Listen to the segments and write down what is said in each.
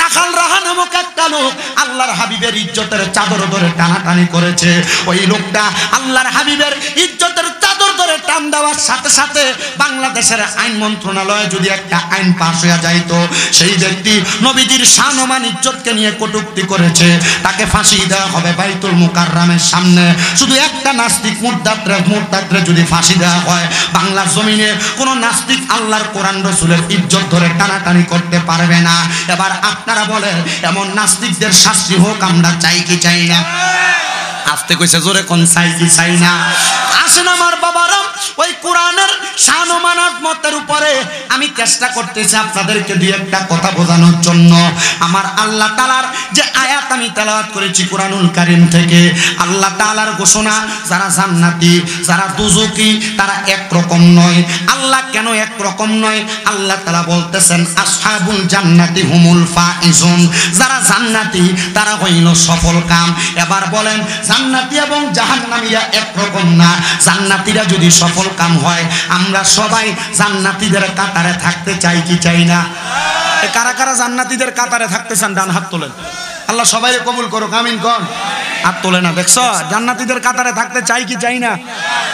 রাখাল রাহা নামক একটা লোক আল্লাহর হাবিবের ইজ্জতের চাদর ধরে টানাটানি করেছে। ওই লোকটা আল্লাহর হাবিবের ইজ্জতের চাদর ধরে টান দেওয়ার সাথে সাথে বাংলাদেশের আইন মন্ত্রণালয়ে যদি একটা আইন পাশ হয়ে যাইতো, সেই ব্যক্তি নবীজির শান-মান ইজ্জতকে নিয়ে কটূক্তি করেছে, তাকে ফাঁসি দেওয়া হবে বাইতুল মুকাররমের সামনে। শুধু একটা নাস্তিক মুরতাদরে যদি ফাঁসি দেওয়া হয়, বাংলার জমিনে কোনো নাস্তিক আল্লাহর কোরআন রাসূলের ইজ্জত ধরে টানাটানি করতে পারবে না। এবার আপনারা বলেন, এমন নাস্তিকদের শাস্তি হোক আমরা চাই কি চাই না? আস্তে কইছে জোরে কোন চাই কি চাই না? আসেন আমার বাবারা, ওই কোরআনের শান ও মানামতের উপরে আমি চেষ্টা করতেছি আপনাদেরকে দুই একটা কথা বোঝানোর জন্য। আমার আল্লাহ তাআলার যে আয়াত আমি তেলাওয়াত করেছি কোরআনুল কারীম থেকে, আল্লাহ তাআলার ঘোষণা, যারা জান্নাতি যারা দুজকি তারা একরকম নয়। আল্লাহ কেন একরকম নয়? আল্লাহ তাআলা বলতেছেন আসহাবুল জান্নাতি হুমুল ফাইজুন, যারা জান্নাতি তারা হইল সফল কাম। এবার বলেন, জান্নাতি এবং জাহান্নামীরা একরকম না। জান্নাতীরা যদি সফল কাম হয়, আমরা সবাই জান্নাতীদের কাতারে থাকতে চাই কি চাই না? কারা কারা জান্নাতীদের কাতারে থাকতে চান ডান হাত তোলেন। আল্লাহ সবাইকে কবুল করুক, আমিন কোন। হাত তোলে না, দেখছো জান্নাতীদের কাতারে থাকতে চাই কি চাই না?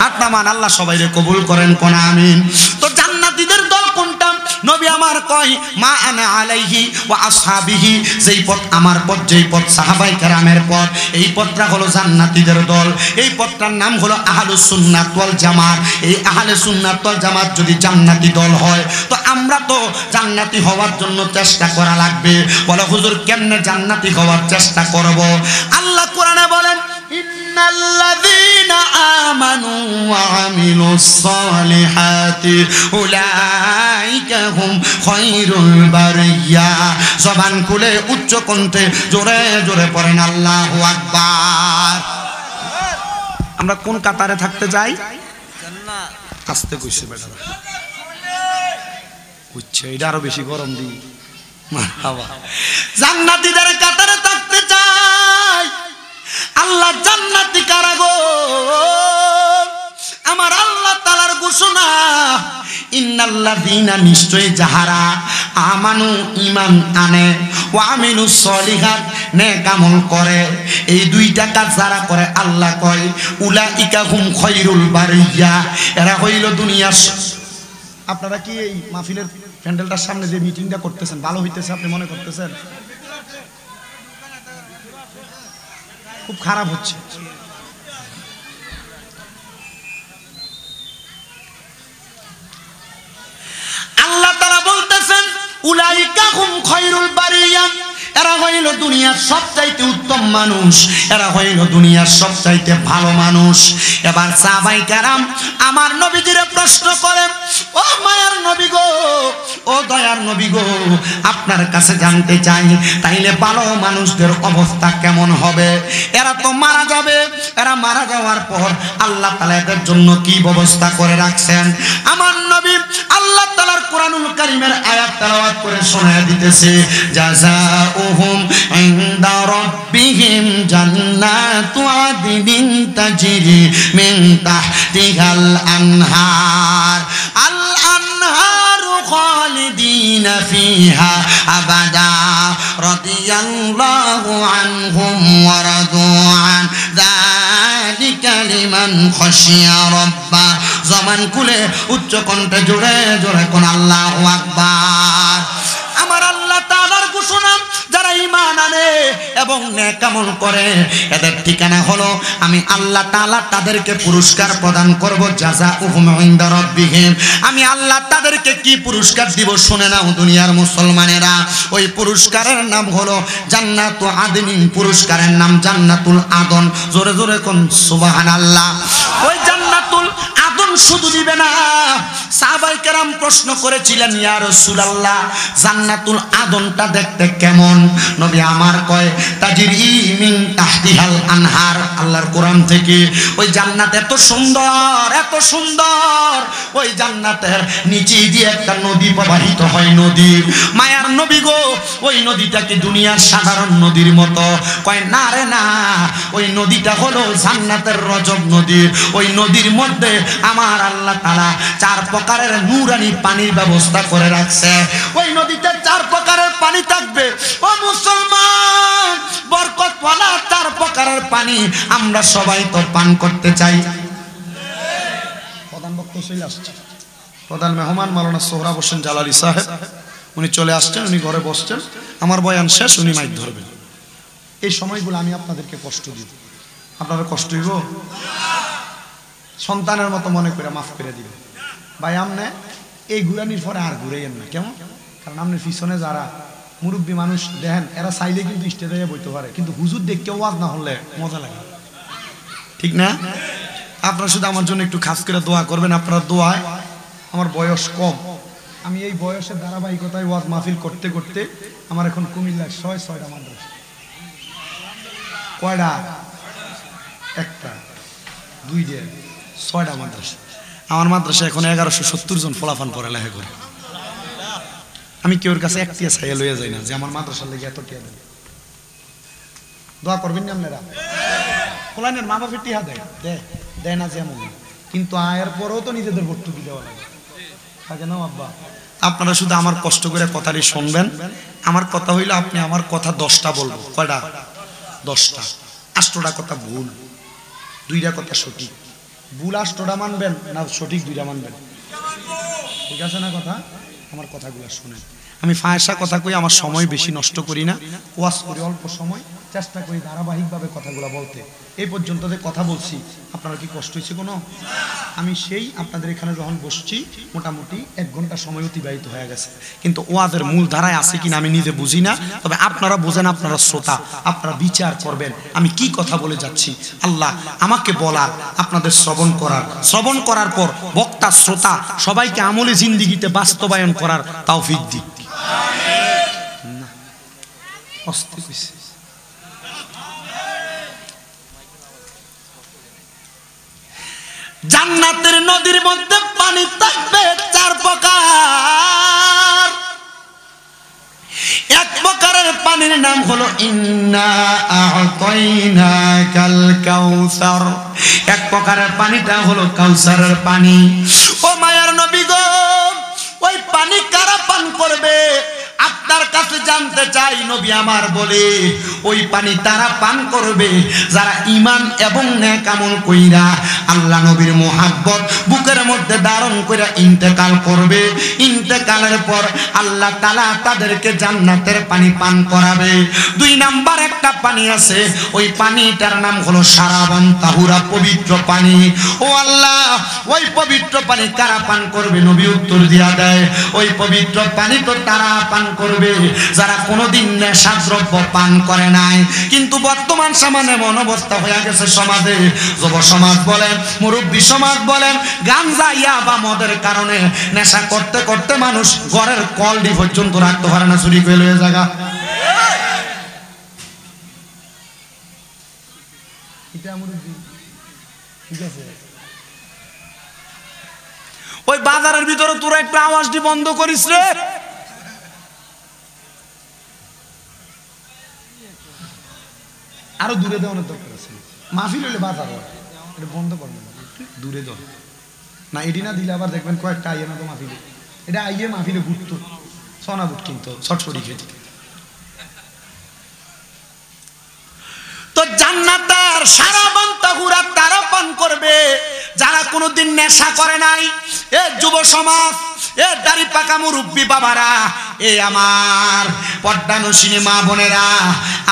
হাত নামান, আল্লাহ সবাইকে কবুল করেন কোন আমিন। তো জান্নাতীদের দল কোনটা? নবী আমার কয় মা আনা আলাইহি ওয়া আসহাবিহি, যেই পথ আমার পথ, যেই পথ সাহাবায়ে কেরামের পথ, এই পথটা হলো জান্নাতীদের দল। এই পথটার নাম হলো আহলুস সুন্নাত ওয়াল জামাত। এই আহলে সুন্নাত ওয়াল জামাত যদি জান্নাতি দল হয়, তো আমরা তো জান্নাতি হওয়ার জন্য চেষ্টা করা লাগবে। বলে হুজুর কেমনে জান্নাতি হওয়ার চেষ্টা করব? আল্লাহ কোরআনে বলেন ইন্নাল্লাযীনা আমানু ওয়া আমিলুস সালিহাতি উলাইকা হুম খায়রুল বারিয়া। জবান খুলে উচ্চ কণ্ঠে জোরে জোরে পড়েন আল্লাহু আকবার। আমরা কোন কাতারে থাকতে চাই? জান্নাত। আস্তে কইছে বেটা, কইছে এটা আরো বেশি গরম দি। মারহাবা, জান্নাতীদের কাতারে থাকতে চাই। আল্লাহ জান্নাতি কারা গো? আমার আল্লাহ তাআলার ঘোষণা, ইন্নাল্লাযীনা, নিশ্চয় যাহারা আমানু ঈমান আনে, ওয়া আমিলুস সলিহাত, নেক আমল করে, এই দুইটা কাজ যারা করে আল্লাহ কয় উলাইকা হুম খায়রুল বারিয়া, এরা হইল দুনিয়ার। আপনারা কি এই মাহফিলের প্যান্ডেলটার সামনে যে মিটিংটা করতেছেন ভালো হইতেছে আপনি মনে করতেছেন? খুব খারাপ হচ্ছে। আল্লাহ তাআলা বলতেছেন উলাইকা হুম খায়রুল বারিয়া, এরা হইল দুনিয়ার সবচাইতে উত্তম মানুষ, এরা হইল দুনিয়ার সবচাইতে ভালো মানুষ। এবার সাহাবায়ে কেরাম আমার নবীজিরে প্রশ্ন করেন, ও মায়ার নবী গো, ও দয়ার নবী গো, আপনার কাছে জানতে চাই তাইলে ভালো মানুষদের অবস্থা কেমন হবে? এরা তো মারা যাবে, এরা মারা যাওয়ার পর আল্লাহ তাআলা এদের জন্য কি ব্যবস্থা করে রাখছেন? আমার নবী আল্লাহ তাআলার কোরআনুল কারীমের আয়াত তেলাওয়াত করে শোনায় দিতেছে, জাযাউহুম ইনদা রাব্বিহিম জান্নাতু আদনিন তাজরি মিন তাহতিহাল আনহার, আল আনহারু খালিদিনা ফিহা আবাদা, রাদিয়াল্লাহু আনহুম ওয়া রাদু আন, যালিকা লিমান খাশিয়া রাব্বা। জবান খুলে উচ্চ কণ্ঠে জোরে জোরে কোন আল্লাহু আকবার। আমার আল্লাহ তাআলার ঘোষণা, যারা ঈমান আনে এবং নেক আমল করে এদের ঠিকানা হলো আমি আল্লাহ তাআলা তাদেরকে পুরস্কার প্রদান করব, জাযাউহুম ইনদা রাব্বিহিম। আমি আল্লাহ তাদেরকে কি পুরস্কার দিব শুনে নাও দুনিয়ার মুসলমানেরা। ওই পুরস্কারের নাম হলো জান্নাতু আদনিন, পুরস্কারের নাম জান্নাতুল আদন। জোরে জোরে কোন সুবহানাল্লাহ। ওই জান্নাতুল আদন শুধু দিবে না, সাহাবায়ে কেরাম প্রশ্ন করেছিলেন ইয়া রাসূলুল্লাহ জান্নাতুল আদনটা দেখতে কেমন? নবী আমার কয় তাজরি মিন তাহতিহাল আনহার। আল্লাহর কোরআন থেকে ওই জান্নাত এত সুন্দর, এত সুন্দর, ওই জান্নাতের নিচে দিয়ে একটা নদী প্রবাহিত হয়। নদী, মায়ার নবী গো ওই নদীটা কি দুনিয়ার সাধারণ নদীর মতো? কয় না রে না, ওই নদীটা হলো জান্নাতের রজব নদী। ওই নদীর মধ্যে আমার আল্লাহ তাআলা 4 প্রকারের নূরানি পানির ব্যবস্থা করে রাখছে। ওই নদীতে 4 প্রকারের পানি থাকবে। ও মুসলমান, বরকতওয়ালা 4 প্রকারের পানি আমরা সবাই তো পান করতে চাই। প্রধান বক্তা চলে আসছে, প্রধান মেহমান মাওলানা সোহরাব হোসেন জালালি সাহেব, উনি চলে আসছেন, উনি ঘরে বসছেন, আমার বয়ান শেষ, উনি মাইক ধরবেন। এই সময়গুলো আমি আপনাদেরকে কষ্ট দিব, আপনারা কষ্ট হইব, সন্তানের মতো মনে করে মাফ করে দিবেন। ভাই আমনে এই ঘুরানির পরে আর ঘুরাইয়েন না, কেমন? কারণ আপনার পিছনে যারা মুরব্বী মানুষ দেখেন, এরা চাইলে কিন্তু স্টেজে বইতে পারে, কিন্তু হুজুর দেখতে ওয়াজ না হলে মজা লাগে, ঠিক না? আপনারা শুধু আমার জন্য একটু খাস করে দোয়া করবেন। আপনারা দোয়ায়, আমার বয়স কম, আমি এই বয়সের ধারাবাহিকতায় ওয়াজ মাহফিল করতে করতে আমার এখন কুমিল্লার 6টা মাদ্রাসা। কয়টা? একটা, 2টা, 6টা মাদ্রাসা। আমার মাদ্রাসা এখন 1170 জন ফলাফান পড়ালেখা করে। আমি কেউর কাছে একটিয়া ছাইয়া লইয়া যাই না যে আমার মাদ্রাসার লেগে এত টিয়া দেয়। দোয়া করবেন না আপনারা? ফলানের মা বাপের টিহা দেয় না যেমন, কিন্তু আয়ের পরেও তো নিজেদের ভর্তুকি দেওয়া লাগে, থাকে না আব্বা? আপনারা শুধু আমার কষ্ট করে কথাটি শুনবেন। আমার কথা হইলো, আপনি আমার কথা 10টা বলবো। কয়টা? 10টা। 8টা কথা ভুল, 2টা কথা সঠিক। ভুল 8টা মানবেন না সঠিক 2টা মানবেন? ঠিক আছে না কথা? আমার কথাগুলো শুনেন। আমি ফায়সা কথা কই, আমার সময় বেশি নষ্ট করি না, ওয়াজ করি অল্প সময়, চেষ্টা করি ধারাবাহিকভাবে কথাগুলো বলতে। এই পর্যন্ত যে কথা বলছি, আপনারা কি কষ্ট হয়েছে কোনো? আমি সেই আপনাদের এখানে যখন বসছি মোটামুটি 1 ঘন্টা সময় অতিবাহিত হয়ে গেছে, কিন্তু ওয়াজের মূল ধারায় আছে কিনা আমি নিজে বুঝি না। তবে আপনারা বোঝেন, আপনারা শ্রোতা, আপনারা বিচার করবেন আমি কি কথা বলে যাচ্ছি। আল্লাহ আমাকে বলার, আপনাদের শ্রবণ করার পর বক্তা শ্রোতা সবাইকে আমলে জিন্দিগিতে বাস্তবায়ন করার তৌফিক দিক। জান্নাতের নদীর মধ্যে পানি থাকবে 4 প্রকার। 1 প্রকারের পানির নাম হলো ইন্না আ'তাইনাকাল কাউসার। 1 প্রকারের পানিটা হলো কাউসারের পানি। ও মায়ার নবী গো, ওই পানি কারা পান করবে? আপনার কাছে জানতে চাই। নবী আমার বলে, ওই পানি তারা পান করবে যারা ঈমান এবং নেক আমল কইরা আল্লাহ নবীর মুহাব্বত বুকের মধ্যে ধারণ করে ইন্তেকাল করবে। ইন্তেকালের পর আল্লাহ তাআলা তাদেরকে জান্নাতের পানি পান করাবে। 2 নাম্বার একটা পানি আছে, ওই পানিটার নাম হলো সারাবান তাহুরা, পবিত্র পানি। ও আল্লাহ, ওই পবিত্র পানি কারা পান করবে? নবী উত্তর দিয়া দেয়, ওই পবিত্র পানি তো তারা পান করবে যারা কোনোদিন নেশাদ্রব্য পান করে নাই। কিন্তু বর্তমান সমাজে এমন অবস্থা হয়ে গেছে, সমাজে যুব সমাজ বলেন, মুরব্বী সমাজ বলেন, গাঞ্জা ইয়াবা মদের কারণে নেশা করতে করতে মানুষ ঘরের কলডি পর্যন্ত রাখতে পারে না, চুরি করে লয়ে জায়গা। ঠিক আছে, ওই বাজারের ভিতরে তোরা একটু আওয়াজটি বন্ধ করিস রে। আরো দূরে দেওয়ানোর দরকার আছে। মাহফিল হইলে বাজার হয়, এটা বন্ধ করবেন না, দূরে দেওয়া না। এটি না দিলে আবার দেখবেন কয়েকটা আইয়ে না তো মাহফিলে, এটা আইয়ে মাহফিলে ঘুরতো সোনা বুট কিনতো ছটফটি খেতে। তো জান্নাতের সারাবান তাহুরা তারা পান করবে যারা কোনোদিন নেশা করে নাই। এ যুব সমাজ, এ দাড়ি পাকা মুরব্বী বাবারা, এ আমার পর্দানুশীনী মা বোনেরা,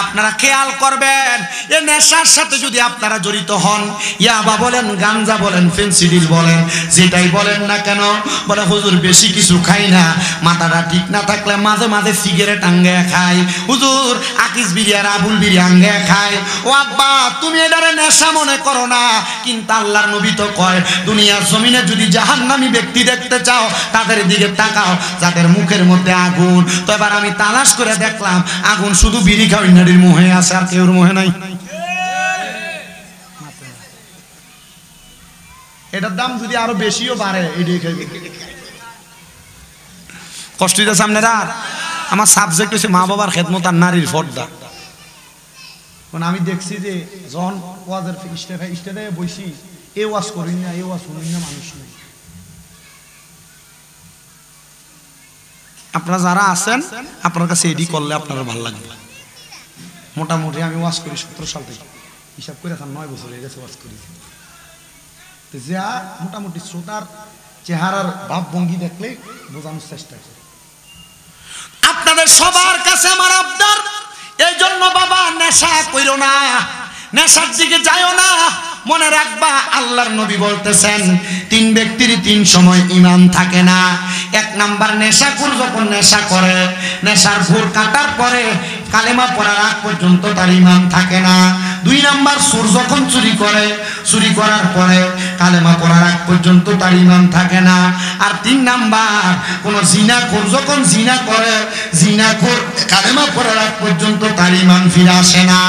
আপনারা খেয়াল করবেন, এ নেশার সাথে যদি আপনারা জড়িত হন, ইয়াবা বলেন, গাঞ্জা বলেন, ফেন্সিডিল বলেন, যেটাই বলেন না কেন, বলে হুজুর বেশি কিছু খাই না, মাথাটা ঠিক না থাকলে মাঝে মাঝে সিগারেট আঙ্গে খাই, হুজুর আকিস বিড়ি আর আবুল বিড়ি আঙ্গে খাই। ও আব্বা, তুমি এটারে নেশা মনে করো না, কিন্তু আল্লাহর নবী তো কয়, দুনিয়ার জমিনে যদি জাহান্নামী ব্যক্তি দেখতে চাও তাদের দিকে তাকাও যাদের মুখের মধ্যে আগুন। তো এবার আমি তালাশ করে দেখলাম, আগুন শুধু বিড়ি খাওয়াই নারীর মুহে আছে, আর কেউর মুহে নাই। এটার দাম যদি আরো বেশিও বাড়ে, এটাই খাইবে। কষ্ট হইতেছে আপনারা? আমার সাবজেক্ট হচ্ছে মা বাবার খেদমত আর নারীর পর্দা। মানে আমি দেখছি যে যখন ওয়াজের স্টেজে বসি, এ ওয়াজ করি না, এ ওয়াজ শুনি না, মানুষ নেই। আপনারা যারা আছেন আপনার কাছে এডি করলে আপনারা ভালো লাগবে। মোটামুটি আমি ওয়াজ করি 17 সাল থেকে, হিসাব করে এখন 9 বছর হয়ে গেছে ওয়াজ করি। যা মোটামুটি শ্রোতার চেহারার ভাব ভঙ্গি দেখলে বোঝানোর চেষ্টা করি। আপনাদের সবার কাছে আমার আবদার, এই জন্য বাবা নেশা কইরো না, নেশার দিকে যাইও না। মনে রাখবা আল্লাহর নবী বলতেছেন 3 ব্যক্তির 3 সময় ঈমান থাকে না। 1 নাম্বার নেশাখোর যখন নেশা করে, নেশার ঘোর কাটার পরে কালেমা পড়ার আগ পর্যন্ত তার ঈমান থাকে না। 2 নাম্বার চোর যখন চুরি করে, চুরি করার পরে কালেমা পড়ার আগ পর্যন্ত তার ঈমান থাকে না। আর 3 নাম্বার কোন জিনাখোর যখন জিনা করে, জিনাখোর কালেমা পড়ার আগ পর্যন্ত তার ঈমান ফিরে আসে না।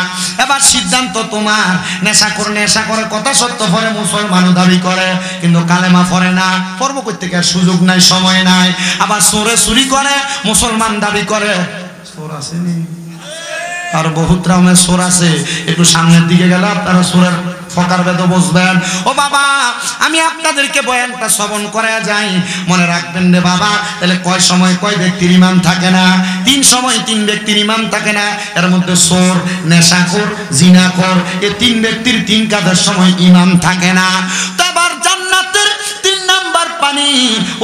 এবার সিদ্ধান্ত তোমার। নেশাখোর নেশা করে, কথা সত্য পরে মুসলমানও দাবি করে, কিন্তু কালেমা পড়ে না। পর্ব করতে গিয়ে সুযোগ নাই, সময় নাই। আবার চোরে চুরি করে, মুসলমান দাবি করে। চোর আসেনি আর বহুত রকমের চোর আছে। একটু সামনের দিকে গেলে আপনারা চোরের ফকার বেদ বসবেন। ও বাবা, আমি আপনাদেরকে বয়ানটা শ্রবণ করে যাই, মনে রাখবেন রে বাবা। তাহলে কয় সময় কয় ব্যক্তির ঈমান থাকে না? 3 সময় 3 ব্যক্তির ঈমান থাকে না। এর মধ্যে চোর, নেশাখোর, জিনাখোর, এই 3 ব্যক্তির 3 কাজের সময় ঈমান থাকে না। তো আবার জান্নাতের 3 নাম্বার পানি,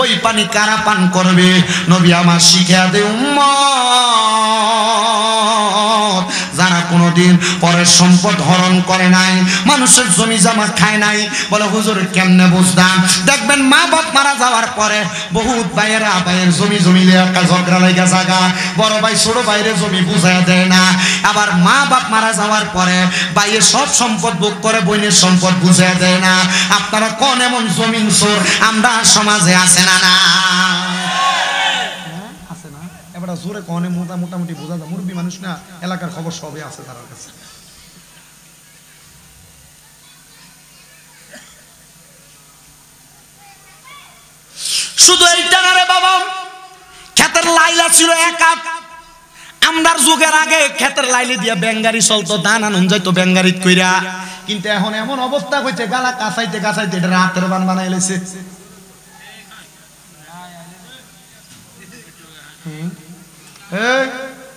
ওই পানি কারা পান করবে? নবী আমার শিখিয়ে দে উম্মত, যারা কোনোদিন পরের সম্পদ হরণ করে নাই, মানুষের জমি জমা খায় নাই। বলে হুজুর কেমনে বুঝতাম? দেখবেন মা বাপ মারা যাওয়ার পরে বহুত ভাইয়েরা ভাইয়ের জমি জমিলে একটা ঝগড়া লাগা জায়গা, বড় ভাই ছোট ভাইয়ের জমি বুঝাইয়া দেয় না। আবার মা বাপ মারা যাওয়ার পরে ভাইয়ের সব সম্পদ ভোগ করে, বোনের সম্পদ বুঝাইয়া দেয় না। আপনারা কোন এমন জমিন চোর আমরা সমাজে আছে না? না আছে না? এবার জোরে কোনে মোটামুটি বোঝা যায়, মুরব্বী মানুষ না, এলাকার খবর সবই আছে তার কাছে। শুধু এইটা না রে বাবা, ক্ষেতের লাইলা ছিল 1 হাত। আমরার যুগের আগে ক্ষেতের লাইলে দিয়া ব্যাঙ্গারি চলতো, ধান আনুন যাইতো ব্যাঙ্গারিত কইরা। কিন্তু এখন এমন অবস্থা হইছে, গালা কাছাইতে কাছাইতে এটা রাতের বান বানাই লাইছে।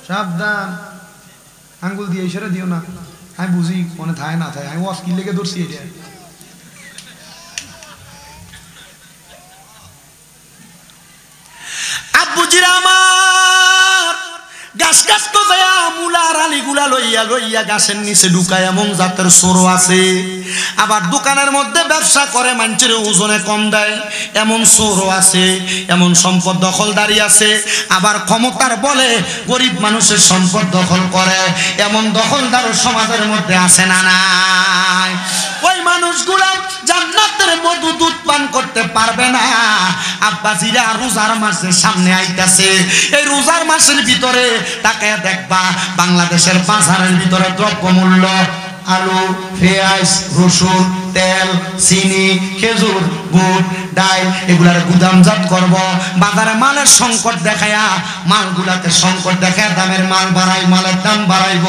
সাবধান, আঙ্গুল দিয়ে ইশারা দিও না। আমি বুঝি মনে থায় না থায়, আমি ওয়াজ কি লেগে ধরছি এটা। আব্বুজিরা আমার গাছ গাছ তো যায়া মুলার আলিগুলা লইয়া লইয়া গাছের নিচে ঢুকায় এমন জাতের চোরও আছে। আবার দোকানের মধ্যে ব্যবসা করে, মানুষের ওজনে কম দেয়, এমন চোরও আছে। এমন সম্পদ দখলদারি আছে। আবার ক্ষমতার বলে গরিব মানুষের সম্পদ দখল করে, এমন দখলদারও সমাজের মধ্যে আছে না নাই? ওই মানুষগুলা জান্নাতের মধু দুধ পান করতে পারবে না। আব্বাজিরা রোজার মাসের সামনে আইতাছে, এই রোজার মাসের ভিতরে তাকায়া দেখবা বাংলাদেশের বাজারের ভিতরে দ্রব্যমূল্য, আলু, পেঁয়াজ, রসুন, তেল, চিনি, খেজুর, বুট, ডাল এগুলার গুদামজাত করব। বাজারে মালের সংকট দেখায়া, মালগুলাতে সংকট দেখায় দামের মাল বাড়াই, মালের দাম বাড়াইব।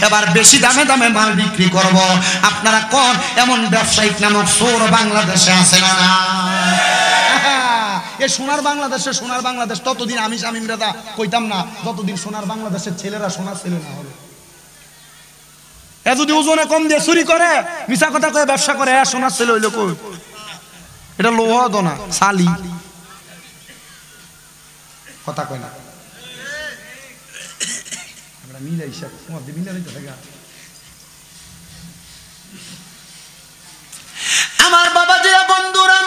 এবার বেশি দামে দামে মাল বিক্রি করব। আপনারা কোন এমন ব্যবসায়িক নামক চোর বাংলাদেশে আছে না? না এ সোনার বাংলাদেশে, সোনার বাংলাদেশ ততদিন আমি শামীম রেজা কইতাম না যতদিন সোনার বাংলাদেশের ছেলেরা সোনার ছেলে না হবে। এ যদি ওজনে কম দিয়ে চুরি করে, মিছা কথা কয়ে ব্যবসা করে, সোনার ছেলে হইলো কই? এটা লোহা দনা সালি কথা কয় না। আমরা মিলাইছে তোমার দিয়ে মিলাইতে থাকা। আমার বাবা জিরা বন্ধুরা,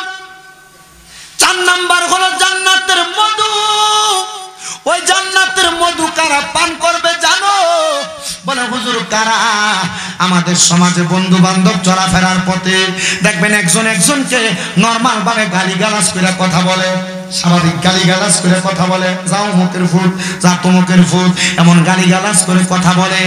4 নাম্বার হলো জান্নাতের মধু। ওই জান্নাতের মধু কারা পান করবে জানো? বলে হুজুর কারা আমাদের সমাজে বন্ধু বান্ধব চলাফেরার পথে দেখবেন একজন একজনকে নরমাল ভাবে গালিগালাজ করে কথা বলে, স্বাভাবিক গালিগালাজ করে কথা বলে, যাও মুখের ফুট, যা তোমুখের ফুট, এমন গালিগালাজ করে কথা বলে।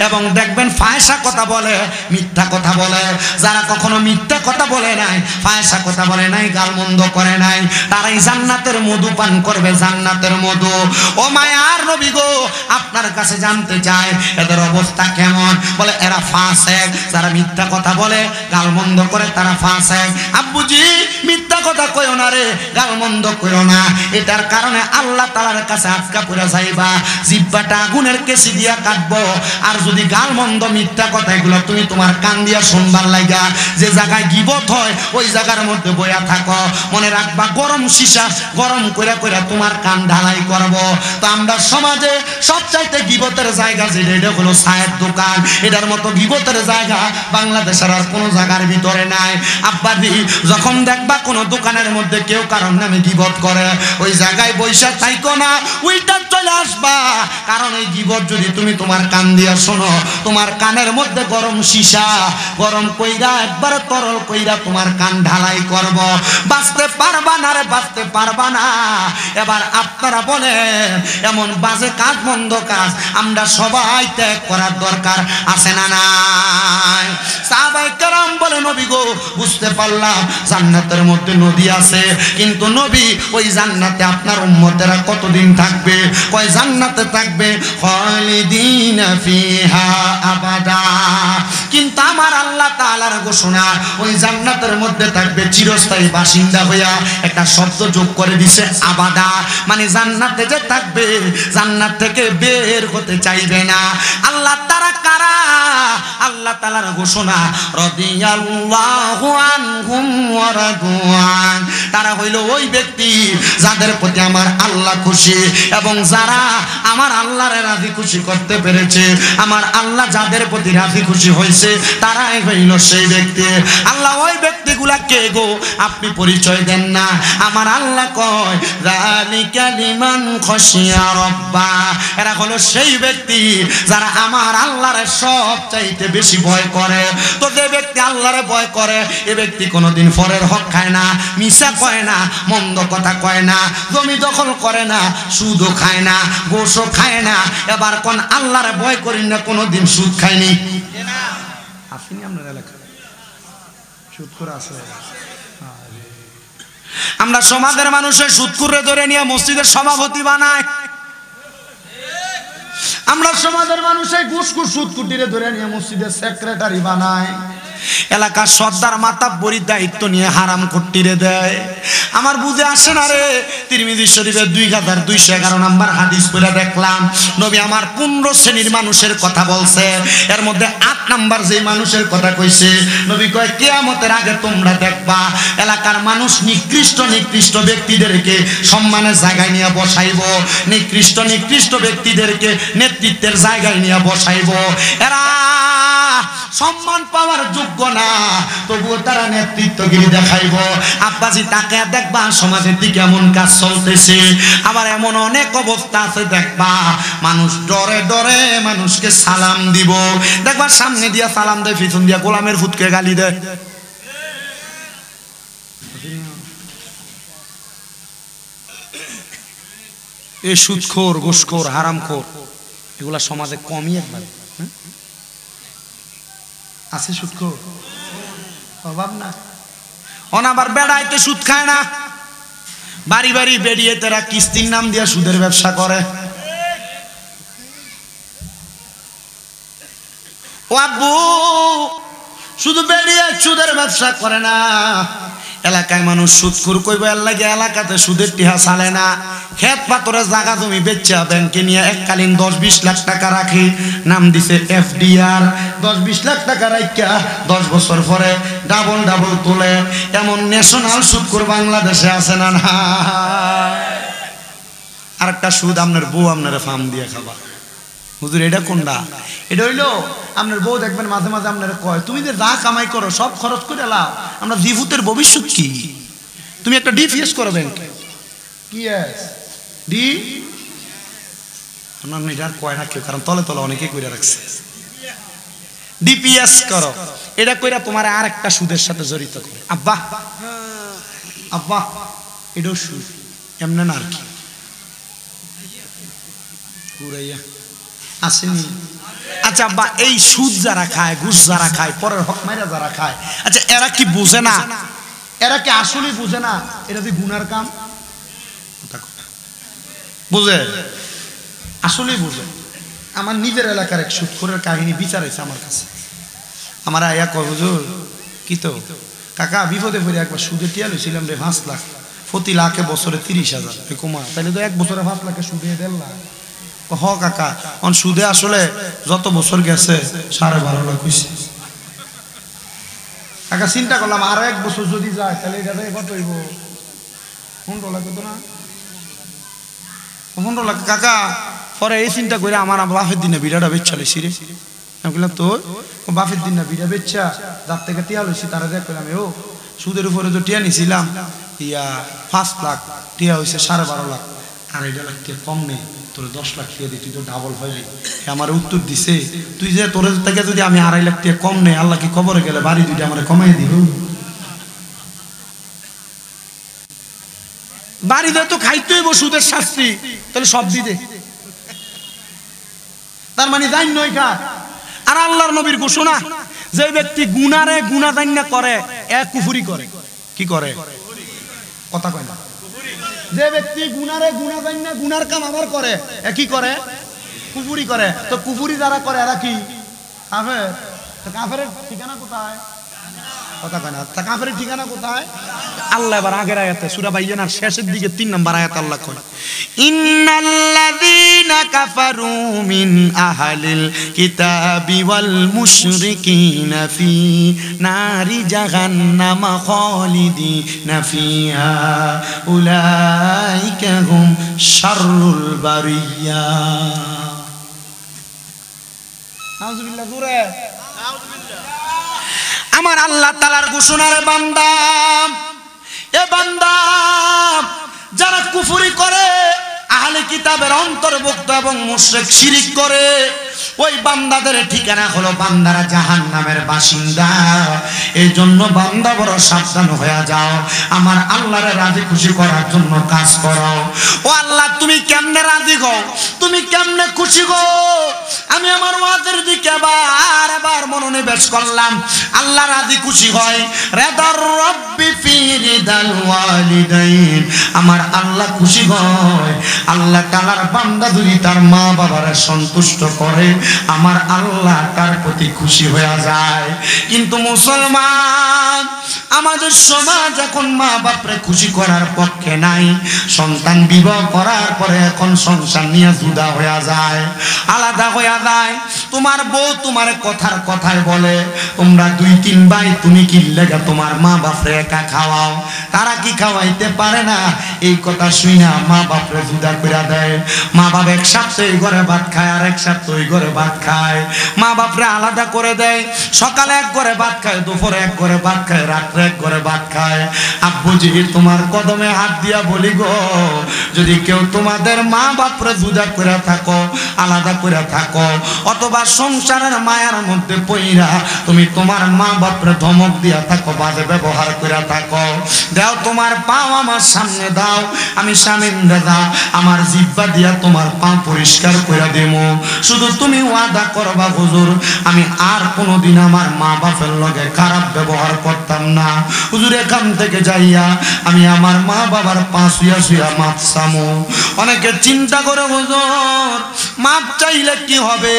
এবং দেখবেন ফায়সা কথা বলে, মিথ্যা কথা বলে। যারা কখনো মিথ্যা কথা বলে নাই, ফায়সা কথা বলে নাই, গালমন্দ করে নাই, তারাই জান্নাতের মধু পান করবে, জান্নাতের মধু। ও মায়ার নবী গো, আপনার কাছে জানতে চাই এদের অবস্থা কেমন? বলে এরা ফাসেক। যারা মিথ্যা কথা বলে, গালমন্দ করে, তারা ফাসেক। আব্বুজি মিথ্যা কথা কইও না রে, গালমন্দ কইও না, এটার কারণে আল্লাহ তাআলার কাছে আজকা পুরা যাইবা, জিহ্বাটা আগুনের কেসি দিয়া কাটবো। আর যদি গালমন্দ মিথ্যা কথা এগুলো তুমি তোমার কান দিয়া শুনবার লাগা যে জায়গায় গীবত হয় ওই জায়গার মধ্যে বইয়া থাকো, মনে রাখবা গরম সীসা গরম কইরা কইরা তোমার কান ঢালাই করব। তো আমরা সমাজে সবচাইতে গীবতের জায়গা যেটা, এটা হলো চায়ের দোকান। এটার মতো গীবতের জায়গা বাংলাদেশের আর কোনো জায়গার ভিতরে নাই। আব্বাদি যখন দেখবা কোনো দোকানের মধ্যে কেউ কারণ নামে গীবত করে, ওই জায়গায় বৈশা থাইকো না, উল্টা চলে আসবা। কারণ এই গীবত যদি তুমি তোমার কান দিয়া শোনো, তোমার কানের মধ্যে গরম সীসা গরম কইরা একবার তরল কইরা তোমার কান ঢালাই করব, বাঁচতে পারবা না রে, বাঁচতে পারবা না। এবার আপনারা বলেন এমন বাজে কাজ, মন্দ কাজ আমরা সবাই ত্যাগ করার দরকার আছে না নাই? সাহাবায়ে কেরাম বলে নবী গো বুঝতে পারলাম জান্নাতের মধ্যে নদী আছে, কিন্তু নবী ওই জান্নাতে আপনার উম্মতেরা কতদিন থাকবে? কয় জান্নাতে থাকবে খালিদিনা ফিহা আবাদা। কিন্তু আমার আল্লাহ তাআলার ঘোষণা ওই জান্নাতের মধ্যে থাকবে চিরস্থায়ী বাসিন্দা হইয়া, একটা শব্দ যোগ করে দিছে আবাদা, মানে জান্নাতে যে থাকবে, জান্নাত থেকে বের হতে চাইবে না। আল্লাহ তারা কারা? আল্লাহ তাআলার ঘোষণা রাদিয়াল্লাহু আনহুম ওয়া রাদওয়ান। তারা হইল ওই ব্যক্তি যাদের প্রতি আমার আল্লাহ খুশি, এবং যারা আমার আল্লাহর রাজি খুশি করতে পেরেছে, আমার আল্লাহ যাদের প্রতি রাজি খুশি হয়েছে তারাই হইল সেই ব্যক্তি। আল্লাহ ওই ব্যক্তিগুলা কে গো? আপনি পরিচয় দেন না। আমার আল্লাহ কয় যালিকা লিমান খাশিয়া রাব্বা। এরা হলো সেই ব্যক্তি যারা আমার আল্লাহর সবচাইতে বেশি ভয় করে। তো যে ব্যক্তি আল্লাহরে ভয় করে, এ ব্যক্তি কোনোদিন পরের হক খায় না, মিছা কয় না, মন্দ কথা কয় না, জমি দখল করে না, সুদও খায় না, গোশও খায় না। এবার কোন আল্লাহরে ভয় করি না, কোনোদিন সুদ খায়নি? আসেনি আপনার এলাকায় সুদখোর আছে? আমরা সমাজের মানুষের সুদখোরে ধরে নিয়ে মসজিদের সভাপতি বানায়, আমরা সমাজের মানুষের ঘুষখোর সুদকুটিরে ধরে নিয়ে মসজিদের সেক্রেটারি বানায়, এলাকার সর্দার মাতাব্বরীর দায়িত্ব নিয়ে হারাম খট্টিরে দেয়। আমার বুঝে আসে না রে। তিরমিজি শরীফের 2211 নম্বর হাদিস পড়ে দেখলাম নবী আমার 15 শ্রেণীর মানুষের কথা বলছে, এর মধ্যে 8 নাম্বার যে মানুষের কথা কইছে, নবী কয় কিয়ামতের আগে তোমরা দেখবা এলাকার মানুষ নিকৃষ্ট নিকৃষ্ট ব্যক্তিদেরকে সম্মানের জায়গায় নিয়ে বসাইব, নিকৃষ্ট নিকৃষ্ট ব্যক্তিদেরকে নেতৃত্বের জায়গায় নিয়ে বসাইব। এরা সম্মান পাওয়ার যোগ্য না, তবুও তারা নেতৃত্বগিরি দেখাইব। আব্বাজি তাকে দেখবা সমাজের দিকে এমন কাজ চলতেছে। আবার এমন অনেক অবস্থা আছে দেখবা মানুষ ডরে ডরে মানুষকে সালাম দিব, দেখবা সামনে দিয়া সালাম দেয়, পিছন দিয়া গোলামের ফুটকে গালি দেয়। এই সুদখোর, ঘুষখোর, হারামখোর এগুলা সমাজে কমই একবার আছে। সুদখোর অভাব না। অনাবার বেড়াইতে সুদ খায় না, বাড়ি বাড়ি বেরিয়ে তারা কিস্তির নাম দিয়া সুদের ব্যবসা করে। ও আব্বু শুধু বেরিয়ে সুদের ব্যবসা করে না, এলাকায় মানুষ সুদখোর কইব, এর লাগে এলাকাতে সুদের টিহা চালে না। ক্ষেত পাথরের জায়গা জমি বেচা ব্যাংকে নিয়ে এককালীন 10-20 লাখ টাকা রাখি, নাম দিছে FDR। 10-20 লাখ টাকা রাখা 10 বছর পরে ডাবল ডাবল তোলে, এমন ন্যাশনাল সুদখোর বাংলাদেশে আছে না? না। আরেকটা সুদ আপনার বউ আপনার ফার্ম দিয়ে খাবা। হুজুর এটা কোনটা? এটা হইলো আপনার বউ দেখবেন মাঝে মাঝে আপনার কয় তুমি যে যা কামাই করো সব খরচ করে লাও, আমরা জীবুতের ভবিষ্যৎ কি? তুমি একটা ডিপিএস করো ব্যাংকে। কি ডি আপনার এটা কয় না কেউ, কারণ তলে তলে অনেকে করে রাখছে। ডিপিএস করো, এটা কইরা তোমার আরেকটা সুদের সাথে জড়িত করে। আব্বা আব্বা এটাও সুদ, এমন না আর কি পুরাইয়া আসেনি। আচ্ছা আব্বা, এই সুদ যারা খায়, ঘুষ যারা খায়, পরের হক মাইরা যারা খায়, আচ্ছা এরা কি বুঝে না? এরা কি আসলে বুঝে না এটা যে গুনার কাম? বুঝে, আসলেই বুঝে। আমার নিজের এলাকার এক সুদখোরের কাহিনী বিচারাইছে আমার কাছে। আমার আয়া কয়, হুজুর কি তো কাকা বিপদে পড়ে একবার সুদে টিয়া লইছিলাম রে 5 লাখ, প্রতি লাখে বছরে 30,000। কুমা তাহলে তো 1 বছরে 5 লাখে সুদে 1.5 লাখ। হ কাকা, অন সুদে আসলে যত বছর গেছে 12.5 লাখ হইছে। কাকা চিন্তা করলাম আরো 1 বছর যদি যায় তাহলে এটা কত হইব? 15 লাখ হতো না? 15 লাখ। কাকা পরে এই চিন্তা করে আমার বাপের দিনে বিড়াটা বেচা লইছি রে। আমি বললাম তোর বাপের দিন না বিড়া বেচা যার থেকে টিয়া লইছি তারা দেখ করলাম, ও সুদের উপরে তো টিয়া নিছিলাম 5 লাখ, টিয়া হয়েছে 12.5 লাখ, আর 1.5 লাখ টিয়া কম নেই, তোর 10 লাখ টিয়া দিই, তুই তো ডাবল হয়ে যাই। আমার উত্তর দিছে, তুই যে তোর থেকে যদি আমি 2.5 লাখ টিয়া কম নেই, আল্লাহ কি কবরে গেলে বাড়ি দুইটা আমার কমাই দিব? বাড়ি দেয় তো খাইতে হইব সুদের শাস্তি, তাহলে সব দিদে। তার মানে জান নয় খা। আর আল্লাহর নবীর ঘোষণা, যে ব্যক্তি গুনারে গুনাহ জান্না করে এক কুফরি করে। কি করে? কথা কয় না। যে ব্যক্তি গুনারে গুনাহ জান্না গুনার কাম আবার করে, এ কি করে? কুফরি করে। তো কুফরি যারা করে এরা কি কাফের? তো কাফেরের ঠিকানা কোথায়? কথা কয় না। তা কাফেরের ঠিকানা কোথায়? আল্লাহ এবার আগের আয়াতে সূরা বাইয়ানার শেষের দিকে 3 নম্বর আয়াত আল্লাহ কয়, ইন্নাল্লাযীনা কাফারু মিন আহলিল কিতাবি ওয়াল মুশরিকিনা ফি নারি জাহান্নাম খালিদিনা ফিহা উলাইকা হুম শাররুল বারিয়া। নাউযুবিল্লাহ। জোরে আমার আল্লাহ তাআলার ঘোষণার বান্দা, এ বান্দা যারা কুফরি করে, আহলে কিতাবের অন্তর্ভুক্ত এবং মুশরিক শিরিক করে, ওই বান্দাদের ঠিকানা হলো বান্দারা জাহান্নামের বাসিন্দা। এই জন্য বান্দা বড় সাবধান হয়ে যাও, আমার আল্লাহরে রাজি খুশি করার জন্য কাজ করো। ও আল্লাহ, তুমি কেমনে রাজি গো, তুমি কেমনে খুশি গো? আমি আমার ওয়াজের দিকে বারবার মনোনিবেশ করলাম। আল্লাহ রাজি খুশি হয় রেদার রব্বি ফি রিদাল ওয়ালিদাইন। আমার আল্লাহ খুশি হয়, আল্লাহ তাআলার বান্দা যদি তার মা বাবারে সন্তুষ্ট করে, আমার আল্লাহ তার প্রতি খুশি হয়ে যায়। কিন্তু মুসলমান, আমাদের সমাজ এখন মা বাপরে খুশি করার পক্ষে নাই। সন্তান বিবাহ করার পরে এখন সংসার নিয়ে জুদা হয়ে যায়, আলাদা হয়ে যায়। তোমার বউ তোমার কথার কথায় বলে, তোমরা 2-3 ভাই, তুমি কি লাগা তোমার মা বাপরে একা খাওয়াও, তারা কি খাওয়াইতে পারে না? এই কথা শুইনা মা বাপরে জুদা করে দেয়। মা বাপ এক সপ্তাহ এই ঘরে ভাত খায়, আর এক সপ্তাহ ওই ঘরে ভাত খায়। মা বাপরে আলাদা করে দেয়। সকালে এক ঘরে ভাত খায়, দুপুরে এক ঘরে ভাত খায়, রাত্রে এক ঘরে ভাত খায়। আব্বুজি তোমার কদমে হাত দিয়া বলি গো, যদি কেউ তোমাদের মা বাপরে জুদা করে থাকো, আলাদা করে থাকো, অথবা সংসারের মায়ার মধ্যে পইরা তুমি তোমার মা বাপরে ধমক দিয়া থাকো, বাজে ব্যবহার করে থাকো, দাও তোমার পাও আমার সামনে দাও, আমি স্বামীন দাদা আমার জিহ্বা দিয়া তোমার পা পরিষ্কার করে দেব। শুধু তুমি ওয়াদা করবা, হুজুর আমি আর কোনোদিন আমার মা বাপের লগে খারাপ ব্যবহার করতাম না। হুজুর এখান থেকে যাইয়া আমি আমার মা বাবার পা শুয়া শুয়া মাপ চামো। অনেকে চিন্তা করে, হুজুর মাপ চাইলে কি হবে?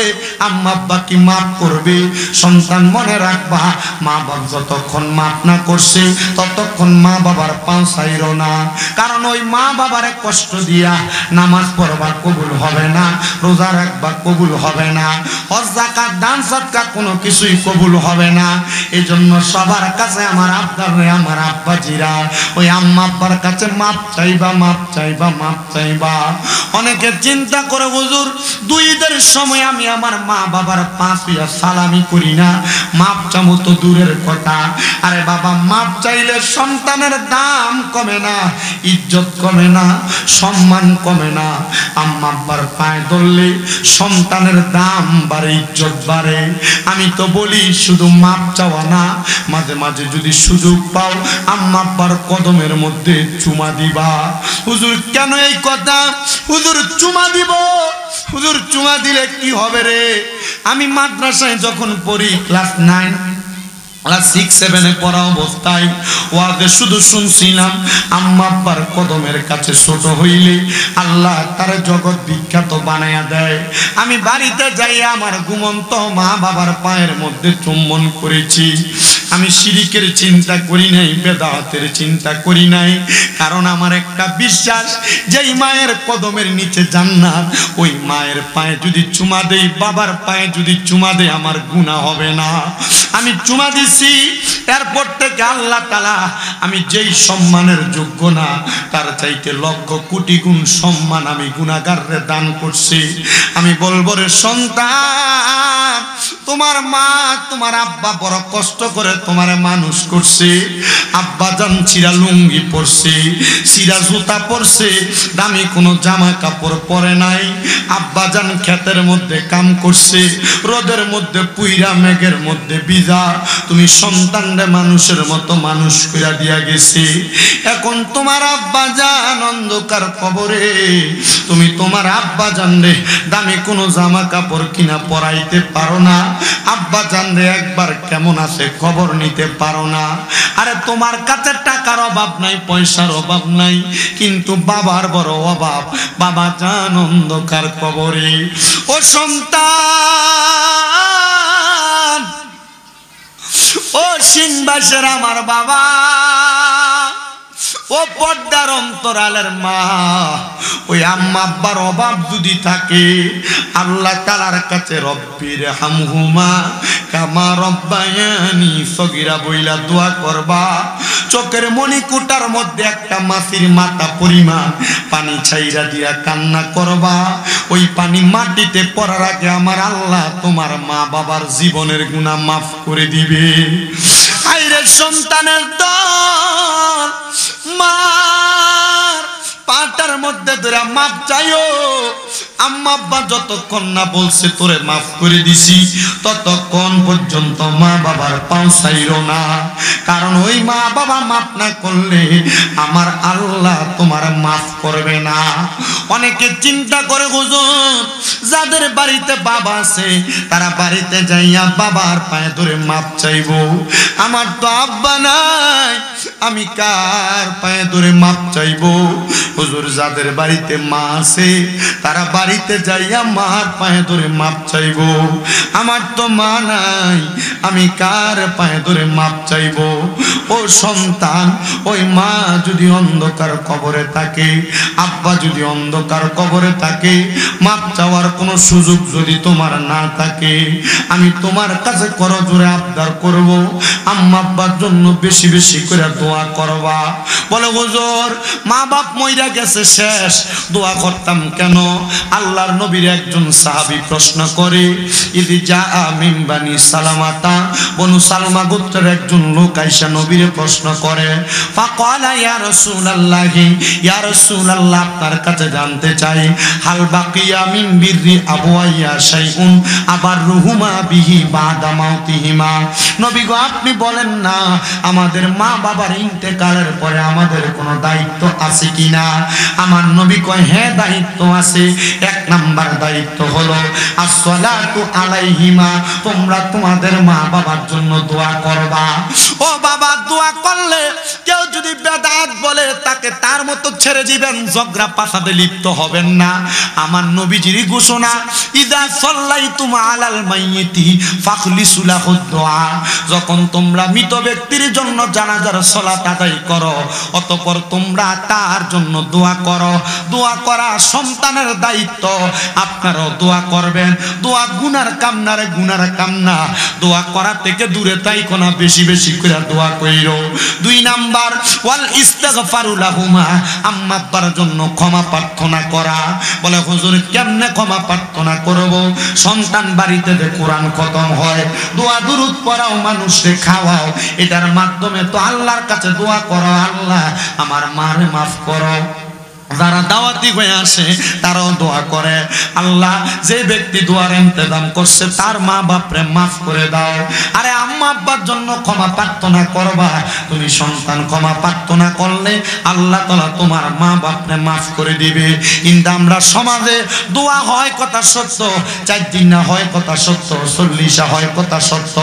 আম্মা আব্বা কি মাপ করবে? সন্তান মনে রাখবা, মা বাপ যতক্ষণ মাপ না করছে ততক্ষণ মা বাবার পা চাইরো না। কারণ ওই মা বাবারে কষ্ট দিয়া নামাজ পড়বা কবুল হবে না, রোজা রাখবা কবুল হবে না, হজ যাকাত দান সদকা কোনো কিছুই কবুল হবে না। এই জন্য সবার কাছে আমার আবদার রে, আমার আব্বাজিরা ওই আম্মা আব্বার কাছে মাপ চাইবা, মাপ চাইবা, মাপ চাইবা। অনেকে চিন্তা করে, হুজুর 2 ঈদের সময় আমি আমার মা বাবার পা ছুঁয়া সালামি করি না, মাপ চামো তো দূরের কথা। আরে বাবা, মাপ চাইলে সন্তানের দাম কমে না, ইজ্জত কমে না, সম্মান কমে না। আম্মা আব্বার পায়ে ধরলে সন্তানের দাম বাড়ে। বাড়ে, ইজ্জত বাড়ে। আমি তো বলি শুধু মাপ চাওয়া না, মাঝে মাঝে যদি সুযোগ পাও আম্মা আব্বার কদমের মধ্যে চুমা দিবা। হুজুর কেন এই কথা? হুজুর চুমা দিব। হুজুর চুমা দিলে কি হবে রে? আমি মাদ্রাসায় যখন পড়ি ক্লাস 9 ক্লাস 6 7 পড়া অবস্থায় ওয়াজে শুধু শুনছিলাম আম্মা আব্বার কদমের কাছে ছোট হইলে আল্লাহ তার জগৎ বিখ্যাত বানায়া দেয়। আমি বাড়িতে যাই আমার ঘুমন্ত মা বাবার পায়ের মধ্যে চুম্বন করেছি। আমি শিরিকের চিন্তা করি নাই, বেদাতের চিন্তা করি নাই, কারণ আমার একটা বিশ্বাস যেই মায়ের কদমের নিচে জান্নাত, ওই মায়ের পায়ে যদি চুমা দেই, বাবার পায়ে যদি চুমা দেই আমার গুনাহ হবে না। আমি চুমা দিছি, এরপর থেকে আল্লাহ তাআলা আমি যেই সম্মানের যোগ্য না তার চাইতে লক্ষ কোটি গুণ সম্মান আমি গুনাহগাররে দান করছি। আমি বলবো রে সন্তান, তোমার মা তোমার আব্বা বড় কষ্ট করে তোমারে মানুষ করছে। আব্বা জান চিরা লুঙ্গি পরছে, চিরা জুতা পরছে, দামি কোনো জামা কাপড় পরে নাই। আব্বা জান ক্ষেতের মধ্যে কাম করছে, রোদের মধ্যে পুইরা মেঘের মধ্যে ভিজা তুমি সন্তানরে মানুষের মতো মানুষ কইরা দিয়া গেছে। এখন তোমার আব্বা জান অন্ধকার কবরে, তুমি তোমার আব্বা জানরে দামি কোনো জামা কাপড় কিনা পরাইতে পারো না, আব্বা জানরে একবার কেমন আছে খবর নিতে পারো না। আরে তোমার কাছে টাকার অভাব নাই, পয়সার অভাব নাই, কিন্তু বাবার বড় অভাব। বাবা জান অন্ধকার কবরে। ও সন্তান, ও সিনবাসের আমার বাবা, ও পর্দার অন্তরালের মা, ওই আম্মা আব্বার অভাব যদি থাকে আল্লাহ তাআলার কাছে রব্বির হামহুমা কামা রব্বায়ানি সগীরা বইলা দোয়া করবা। চোখের মণিকুটার মধ্যে একটা মাছির মাথা পরিমাণ পানি ছাইরা দিয়া কান্না করবা। ওই পানি মাটিতে পড়ার আগে আমার আল্লাহ তোমার মা বাবার জীবনের গুনাহ মাফ করে দিবে। আইরে সন্তানের দল, মার পাটার মধ্যে ধরে মাপ চাইও। আম্মা আব্বা যতক্ষণ না বলছে তোরে মাফ করে দিছি ততক্ষণ পর্যন্ত মা বাবার পাও ছাইরো না, কারণ ওই মা বাবা মাফ না করলে আমার আল্লাহ তোমার মাফ করবে না। অনেকে চিন্তা করে হুজুর যাদের বাড়িতে বাবা আছে তারা বাড়িতে যাইয়া বাবার পায়ে ধরে মাপ চাইবো, আমার তো আব্বা নাই আমি কার পায়ে ধরে মাপ চাইবো? হুজুর যাদের বাড়িতে মা আছে তারা বাড়িতে যাইয়া মার পায়ে ধরে মাপ চাইবো, আমার তো মা নাই আমি কার পায়ে ধরে মাপ চাইবো? ও সন্তান, ওই মা যদি অন্ধকার কবরে থাকে, আব্বা যদি অন্ধকার কবরে থাকে, মাপ চাওয়ার কোনো সুযোগ যদি তোমার না থাকে, আমি তোমার কাছে করজোরে আবদার করব আম্মা আব্বার জন্য বেশি বেশি করে দোয়া করবা। বলে হুজুর মা বাপ মইরা গেছে শেষ, দোয়া করতাম কেন? আল্লাহর নবীর একজন সাহাবী প্রশ্ন করে, ইদি জাআ মিন বানি সালামাতা, বনু সালমা গোত্রের একজন লোক আইসা নবীরে প্রশ্ন করে, ফাকালা ইয়া রাসূলুল্লাহি, ইয়া রাসূলুল্লাহ আপনার কাছে জানতে চাই, হাল বাকিয়া মিন বিররি আবওয়াইয়া শাইউন আবার রুহুমা বিহি বাদা মাউতিহিমা। নবী গো আপনি বলেন না আমাদের মা বাবার ইন্তেকালের পরে আমাদের কোনো দায়িত্ব আছে কিনা? আমার নবী কয় হ্যাঁ দায়িত্ব আছে। এক নাম্বার দায়িত্ব হলো আসসালাতু আলাইহিমা, তোমরা তোমাদের মা বাবার জন্য দোয়া করবা। ও বাবা, দোয়া করলে কেউ যদি বেদাত বলে তাকে তার মতো ছেড়ে দিবেন, ঝগড়া পাসাদে লিপ্ত হবেন না। আমার নবীজির ঘোষণা, ইদা সাল্লাইতুম আলাল মাইয়িতি ফাখলিসু লাহু দুআ, যখন তোমরা মৃত ব্যক্তির জন্য জানাজার সালাত আদায় করো অতঃপর তোমরা তার জন্য দোয়া করো। দোয়া করা সন্তানের দায়িত্ব, আপনারাও দোয়া করবেন। দোয়া গুনার কাম না রে, গুনার কাম না। দোয়া করা থেকে দূরে থাইকো না, বেশি বেশি করে দোয়া কইরো। দুই নাম্বার ওয়াল ইস্তিগফারু লাহুমা, আম্মা আব্বার জন্য ক্ষমা প্রার্থনা করা। বলে হুজুর কেমনে ক্ষমা প্রার্থনা করব? সন্তান বাড়িতে যে কোরআন খতম হয়, দোয়া দুরূদ পড়াও, মানুষকে খাওয়াও, এটার মাধ্যমে তো আল্লাহর কাছে দোয়া করো, আল্লাহ আমার মারে মাফ করো। যারা দাওয়াতি হয়ে আসে তারাও দোয়া করে, আল্লাহ যে ব্যক্তি দোয়ার ইন্তজাম করছে তার মা বাপরে মাফ করে দাও। আরে আম্মা আব্বার জন্য ক্ষমা প্রার্থনা করবা, তুমি সন্তান ক্ষমা প্রার্থনা করলে আল্লাহ তাআলা তোমার মা বাপরে মাফ করে দিবে। কিন্তু আমরা সমাজে দোয়া হয় কথা সত্য, 4 দিন না হয় কথা সত্য, 40 হয় কথা সত্য,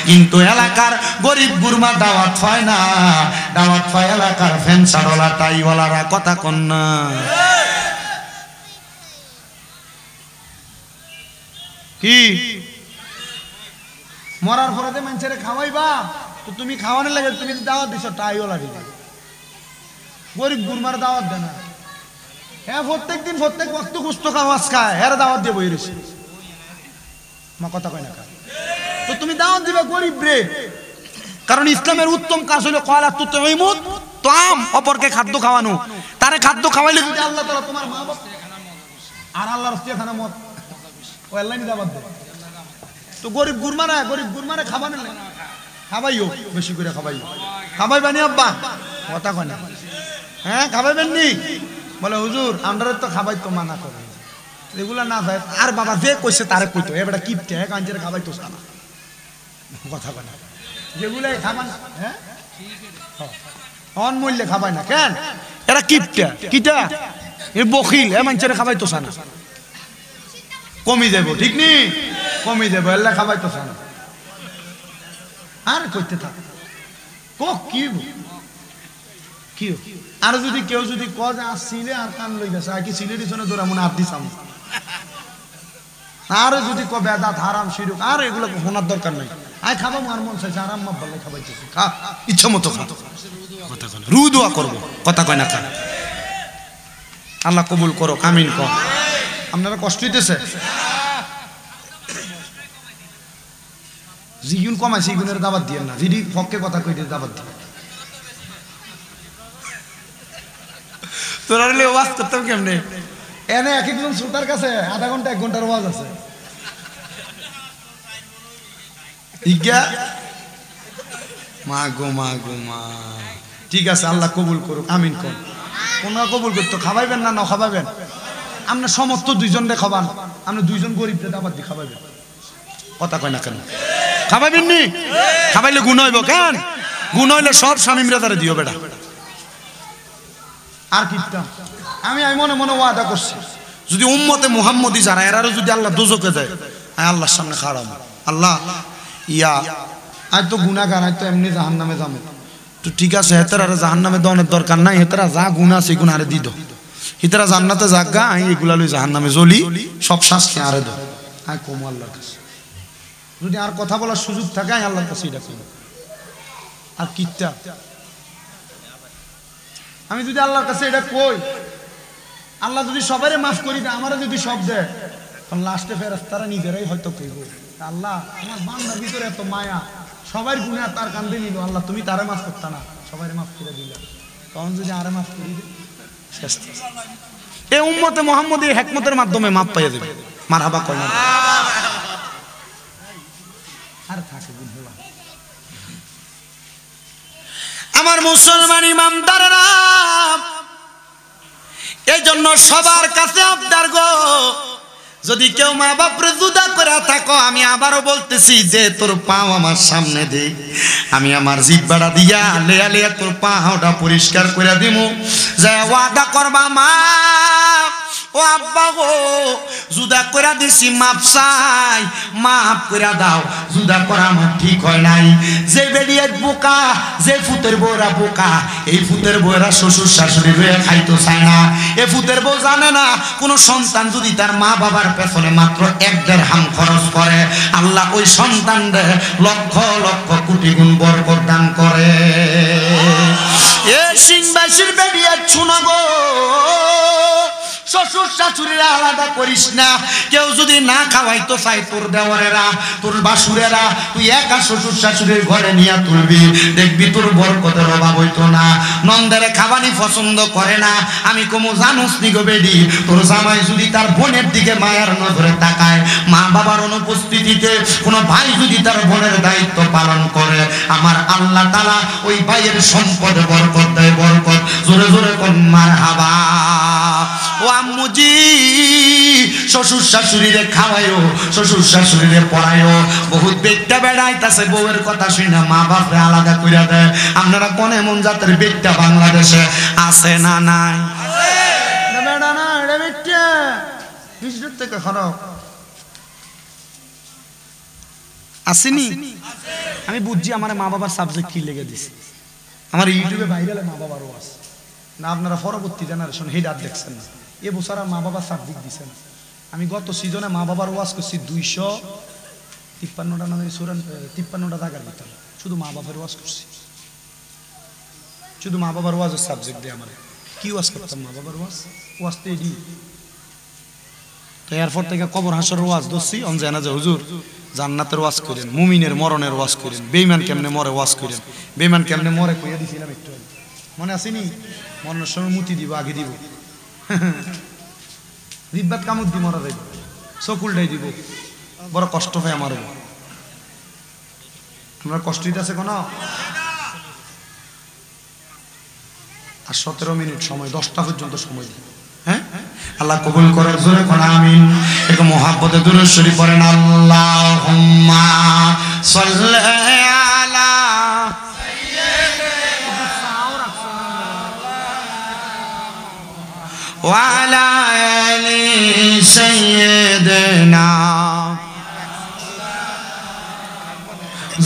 কিন্তু এলাকার গরিব গুরমা দাওয়াত হয় না, দাওয়াত হয় এলাকার ফ্যানসারওয়ালা টাইওয়ালারা, কথা কন না। কি মরার পরে যে মানুষের খাওয়াইবা, তো তুমি খাওয়ানোর লাগে তুমি দাওয়াত দিছো টাইওয়ালা দিবা, গরিব গুরমার দাওয়াত দেয় না। হ্যাঁ প্রত্যেক দিন প্রত্যেক ওয়াক্ত কুস্ত খাওয়াজ খায়, হ্যাঁ দাওয়াত দিয়ে বই রয়েছে, মা কথা কয় না। তো তুমি দাওয়াত দিবা গরিব রে, কারণ ইসলামের উত্তম কাজ হলো কয়লা তুতঈমুত তাম, অপরকে খাদ্য খাওয়ানো। তারে খাদ্য খাওয়াইলে যদি আল্লাহ তাআলা তোমার মা বাপ আর আল্লাহর রাস্তায় খানা মত ও আল্লাহ নি দাওয়াত দেয়, তো গরিব গুরমারে খাবানো লাগে, খাবাইও বেশি করে খাবাইও, খাবাইবানি আব্বা, কথা কয় না। হ্যাঁ খাবাইবেন নি, বলে হুজুর আমরা তো খাবাই তো মানা করে, এগুলা না যায়। আর বাবা যে কইছে তারে কইতো এবারে কিপটে কাঞ্চের খাবাই তো সানা, কথা কয় না। যেগুলাই খাবান হ্যাঁ অনমূল্যে খাবাই না কেন, এরা কিপটা কিটা এ বখিল, এ মানুষের খাবাই তো সানা, কমি যাব ঠিক নি, কমি যাব, এল্লা খাবাই তো সানা। আর কইতে থাক কি কি আর যদি কেউ যদি কজ আসছিলে আর কান লই গেছে আর কি সিলেটি শোনে তোরা মনে হাত দিস, আর যদি ক বেদাত হারাম শিরক আর এগুলো শোনার দরকার নাই। আয় খাবো মার মন চাইছে আরাম মা বলে খাবাইতেছি, খা ইচ্ছা মতো খা, কথা কয় রু দোয়া করবো, কথা কয় না খা। আল্লাহ কবুল করো, আমিন কর। আপনারা কষ্ট হইতেছে, জিগুন কমাইছে ইগুনের দাবাত দিয়ে না, যদি পক্ষে কথা কইতে দাবাত দিয়ে তোরা ওয়াজ করতাম কেমনে, এনে এক একজন শ্রোতার কাছে আধা ঘন্টা 1 ঘন্টার ওয়াজ আছে। মা গো মা গো মা, ঠিক আছে আল্লাহ কবুল করুক, আমিন কর। কোনরা কবুল করতো, খাবাইবেন না না খাবাইবেন, আপনার সমস্ত 2 জনরে খাবান, আপনি 2 জন গরিবরে দাবাত দিয়ে খাবাইবেন, কথা কয় না কেন, খাবাইবেন নি? খাবাইলে গুণ হইব কেন, গুণ হইলে সব স্বামীরা তারা দিও বেটা। আর কিটা আমি মনে মনে ওয়াদা করছি, যদি উম্মতে মুহাম্মদী যারা এরারও যদি আল্লাহ দোজকে যায়, আমি আল্লাহর সামনে খাড়াবো, আল্লাহ ইয়া আজ তো গুনাহগার, আজ তো এমনি জাহান্নামে যাবো, তো ঠিক আছে হেতার আর জাহান্নামে দনের দরকার নাই, হেতারা যা গুনাহ আছে গুনাহ আরে দি দো, হিতারা জান্নাতে যাগা, আমি এগুলা লই জাহান্নামে জ্বলি, সব শাস্তি আরে দো। আমি কমু আল্লাহর কাছে, যদি আর কথা বলার সুযোগ থাকে আমি আল্লাহর কাছে এটা কমু। আর কিটা আমি যদি আল্লাহর কাছে এটা কই, আল্লাহ যদি সবাই মাফ করি দেয়, আমারও যদি সব দেয়, তখন লাস্টে ফেরেশতারা নিজেরাই হয়তো কইব, আল্লাহ আমার বান্দার ভিতরে এত মায়া, সবার গুনাহ তার কান্দে নিল, আল্লাহ তুমি তারে মাফ করতা না, সবাই মাফ করে দিলে, তখন যদি আরে মাফ করি দে এই উম্মতে মুহাম্মদীর হিকমতের মাধ্যমে মাফ পাইয়া দেবে। মারহাবা কয় না আর থাকে বুঝলা। আমার মুসলমান ইমানদাররা, এই জন্য সবার কাছে আবদার গো, যদি কেউ মা বাপরে জুদা করে থাকো, আমি আবারও বলতেছি যে তোর পাও আমার সামনে দে, আমি আমার জিহ্বাটা দিয়া লেয়া লেয়া তোর পাওটা পরিষ্কার করে দিমু, যে ওয়াদা করবা মা ও আব্বা গো জুদা করে দিছি, মাপ চাই মাফ করে দাও, জুদা করা আমার ঠিক হয় নাই। যে বেরিয়ে বোকা, যে ফুতের বউরা বোকা, এই ফুতের বউরা শ্বশুর শাশুড়ি রয়ে খাইতো চায় না, এ ফুতের বউ জানে না কোন সন্তান যদি তার মা বাবার পেছনে মাত্র 1 দিরহাম খরচ করে, আল্লাহ ওই সন্তানদের লক্ষ লক্ষ কোটি গুণ বরকত দান করে। এ সিংবাসীর বেরিয়ে শুনো গো, শ্বশুর শাশুড়িরা আলাদা করিস না। কেউ যদি না খাওয়াইতো চাই তোর দেওয়ারেরা, তোর বাসুরেরা, তুই একা শ্বশুর শাশুড়ির ঘরে নিয়ে তুলবি, দেখবি তোর বরকতের অভাব হইতো না। নন্দের খাবানি পছন্দ করে না, আমি কমু জানোস নি গো বেডি, তোর জামাই যদি তার বোনের দিকে মায়ার নজরে তাকায়, মা বাবার অনুপস্থিতিতে কোনো ভাই যদি তার বোনের দায়িত্ব পালন করে, আমার আল্লাহ তাআলা ওই ভাইয়ের সম্পদে বরকত দেয়, বরকত। জোরে জোরে কোন মারহাবা। ও আম্মুজি, শ্বশুর শাশুড়িরে খাওয়াইও, শ্বশুর শাশুড়িরে পড়াইও। বহুত বেটটা বেড়াইতাছে বউয়ের কথা শুনে মা বাপরে আলাদা কইরা দেয়। আপনারা কোন এমন জাতের বেটটা বাংলাদেশে আছে না নাই? না বেড়া না, এটা বেটটা বিশেষ থেকে খারাপ আসেনি। আমি বুঝছি আমার মা বাবার সাবজেক্ট কি লেগে দিছে। আমার ইউটিউবে ভাইরালে মা বাবারও আছে না, আপনারা পরবর্তী জেনারেশন হেড আর দেখছেন না। এ বছর আর মা বাবার সাবজেক্ট দিচ্ছেন। আমি গত সিজনে মা বাবার ওয়াজ করছি 253টা না 53টা জায়গার ভিতরে, শুধু মা বাবার ওয়াজ করছি, শুধু মা বাবার ওয়াজের সাবজেক্ট দিয়ে। আমার কি ওয়াজ করতাম? মা বাবার ওয়াজ তো এডি। তো এরপর থেকে কবর হাসরের ওয়াজ ধরছি, অনজানা যে হুজুর জান্নাতের ওয়াজ করেন, মুমিনের মরণের ওয়াজ করেন, বেঈমান কেমনে মরে ওয়াজ করেন, বেঈমান কেমনে মরে কইয়া দিছিলাম একটু, মনে আসেনি? মরণের সময় মুতি দিব, আগে দিব, রিব্বাত কামুদ দি মরা যাইব, চকুলটাই দিব, বড় কষ্ট হয় আমার। আমরা কষ্ট দিতেছে কোন? আর 17 মিনিট সময়, 10টা পর্যন্ত সময় দিই। হ্যাঁ, আল্লাহ কবুল করে। জোরে কোন আমিন। একটু মুহাব্বতে দুরূদ শরীফ পড়েন। আল্লাহুম্মা সাল্লি আলা ওয়া আলা আলি সাইয়্যিদিনা।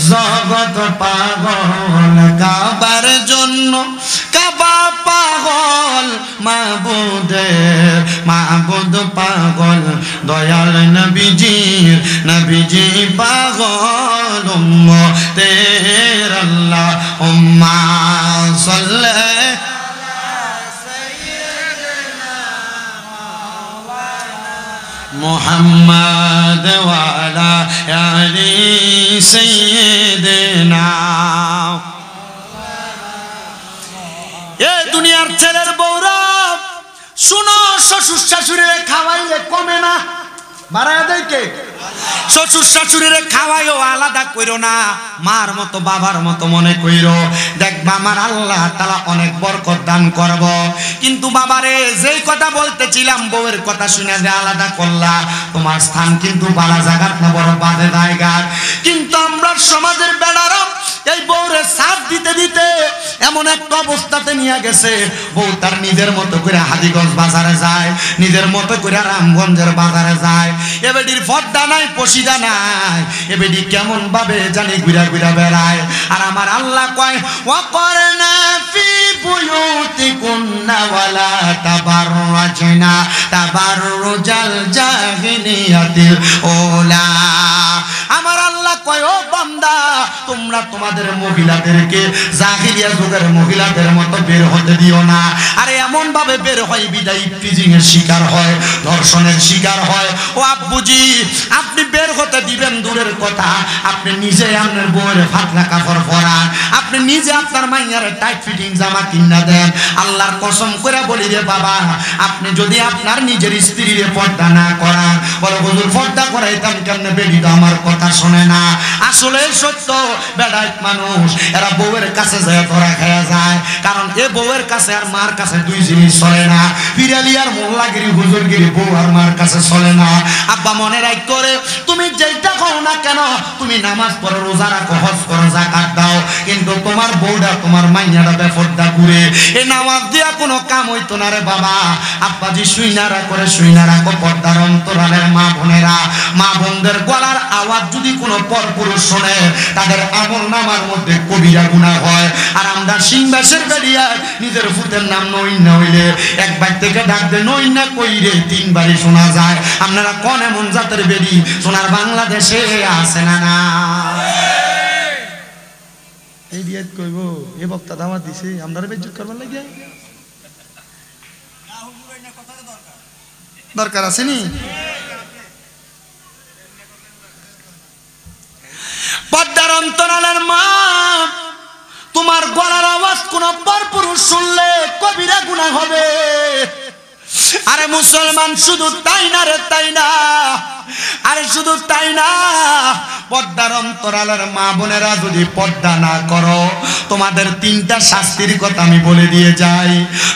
জগৎ পাগল কাবার জন্য, কাবা পাগল মাবুদের, মাবুদ পাগল দয়াল নবীজির, নবীজি পাগল উম্মতের। আল্লাহুম্মা সাল্লি মুহাম্মাদ ওয়া আলা আলি সাইয়্যিদিনা। এ দুনিয়ার ছেলের বউরা শুনো, শ্বশুর শাশুড়িরে খাওয়াইলে কমে না, বাড়ায় দেয় কে? শ্বশুর শাশুড়িরে খাওয়াইও, আলাদা কইরো না, মার মতো বাবার মতো মনে কইরো। দেখবা আমার আল্লাহ তাআলা অনেক বরকত দান করব। কিন্তু বাবারে যেই কথা বলতেছিলাম, বউয়ের কথা শুনে যে আলাদা করলা, তোমার স্থান কিন্তু বালা জায়গাত না, বড় বাজে জায়গা। কিন্তু আমরা সমাজের বেড়ারা এই বউরে সাথ দিতে দিতে এমন একটা অবস্থাতে নিয়ে গেছে, বউ তার নিজের মতো করে হাজিগঞ্জ বাজারে যায়, নিজের মতো করে রামগঞ্জের বাজারে যায়। এবেডির ফর্দা নাই, পশিদা নাই, এবেডি কেমন ভাবে জানি ঘুরা ঘুরা বেড়ায়। আর আমার আল্লাহ কয়, ওয়াকরনা ফি বুয়ুতিকুন্না ওয়ালা তাবাররাজনা তাবাররুজাল জাহিলিয়াতিল ওলা। আমার আল্লাহ কয়, ও বান্দা, তোমরা তোমাদের মহিলাদেরকে জাহিলিয়া যুগের মহিলাদের মতো বের হতে দিও না। আরে এমন ভাবে বের হয় বিদায় ইফটিজিং এর শিকার হয়, ধর্ষণের শিকার হয়। ও আব্বুজি, আপনি বের হতে দিবেন দূরের কথা, আপনি নিজে আপনার বউয়ের ফাতনা কাপড় পরান, আপনি নিজে আপনার মাইয়ারে টাইট ফিটিং জামা কিনা দেন। আল্লাহর কসম করে বলি রে বাবা, আপনি যদি আপনার নিজের স্ত্রীরে পর্দা না করান, বলে হুজুর পর্দা করাইতাম কেমনে, বেডি তো আমার কথা শোনে না। আসলে সত্য, বেড়াইত মানুষ এরা বউয়ের কাছে যায় ধরা খায়া যায়, কারণ এ বউয়ের কাছে আর মার কাছে দুই জিনিস চলে না। পিরালি আর মোল্লাগিরি হুজুরগিরি বউ আর মার কাছে চলে না। আব্বা মনে রাখ করে, তুমি যেটা কও না কেন, তুমি নামাজ পড়ো, রোজা রাখো, হজ করো, যাকাত দাও, কিন্তু তোমার বউটা তোমার মাইয়াটা বেপরদা ঘুরে, এ নামাজ দিয়া কোনো কাম হইতো না রে বাবা। আব্বাজি শুইনারা করে শুইনা রাখো, পর্দার অন্তরালের মা বোনেরা, মা বোনদের গলার আওয়াজ যদি কোনো পরপুরুষ শোনে, তাদের আমল নামার মধ্যে কবিরা গুনাহ হয়। আর আমরা সিংবাসের বেরিয়া নিজের ফুতের নাম নইনা হইলে একবার থেকে ডাকবে নইনা কইরে 3 বারই শোনা যায়। আপনারা কোন এমন জাতের বেরি সোনার বাংলাদেশে আছে না? না এই দিয়ে কইব, এ বক্তা দাওয়াত দিছে, আমরা বেজ্জত করবার লাগে। দরকার আছে নি? পর্দার অন্তরালের মা, তোমার গলার আওয়াজ কোন পরপুরুষ শুনলে কবিরা গুনাহ হবে। আরে মুসলমান, শুধু তাই না রে, তাই না, আরে শুধু তাই না, পর্দার অন্তরালের মা বোনেরা যদি পর্দা না করো, তোমাদের তিনটা শাস্তির কথা আমি বলে দিয়ে যাই।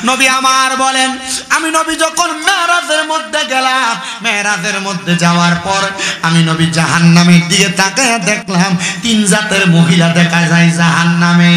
নবী আমার বলেন, আমি নবী যখন মেরাজের মধ্যে গেলাম, মেরাজের মধ্যে যাওয়ার পর আমি নবী জাহান্নামের দিকে তাকায় দেখলাম তিন জাতের মহিলা দেখা যায় জাহান্নামে।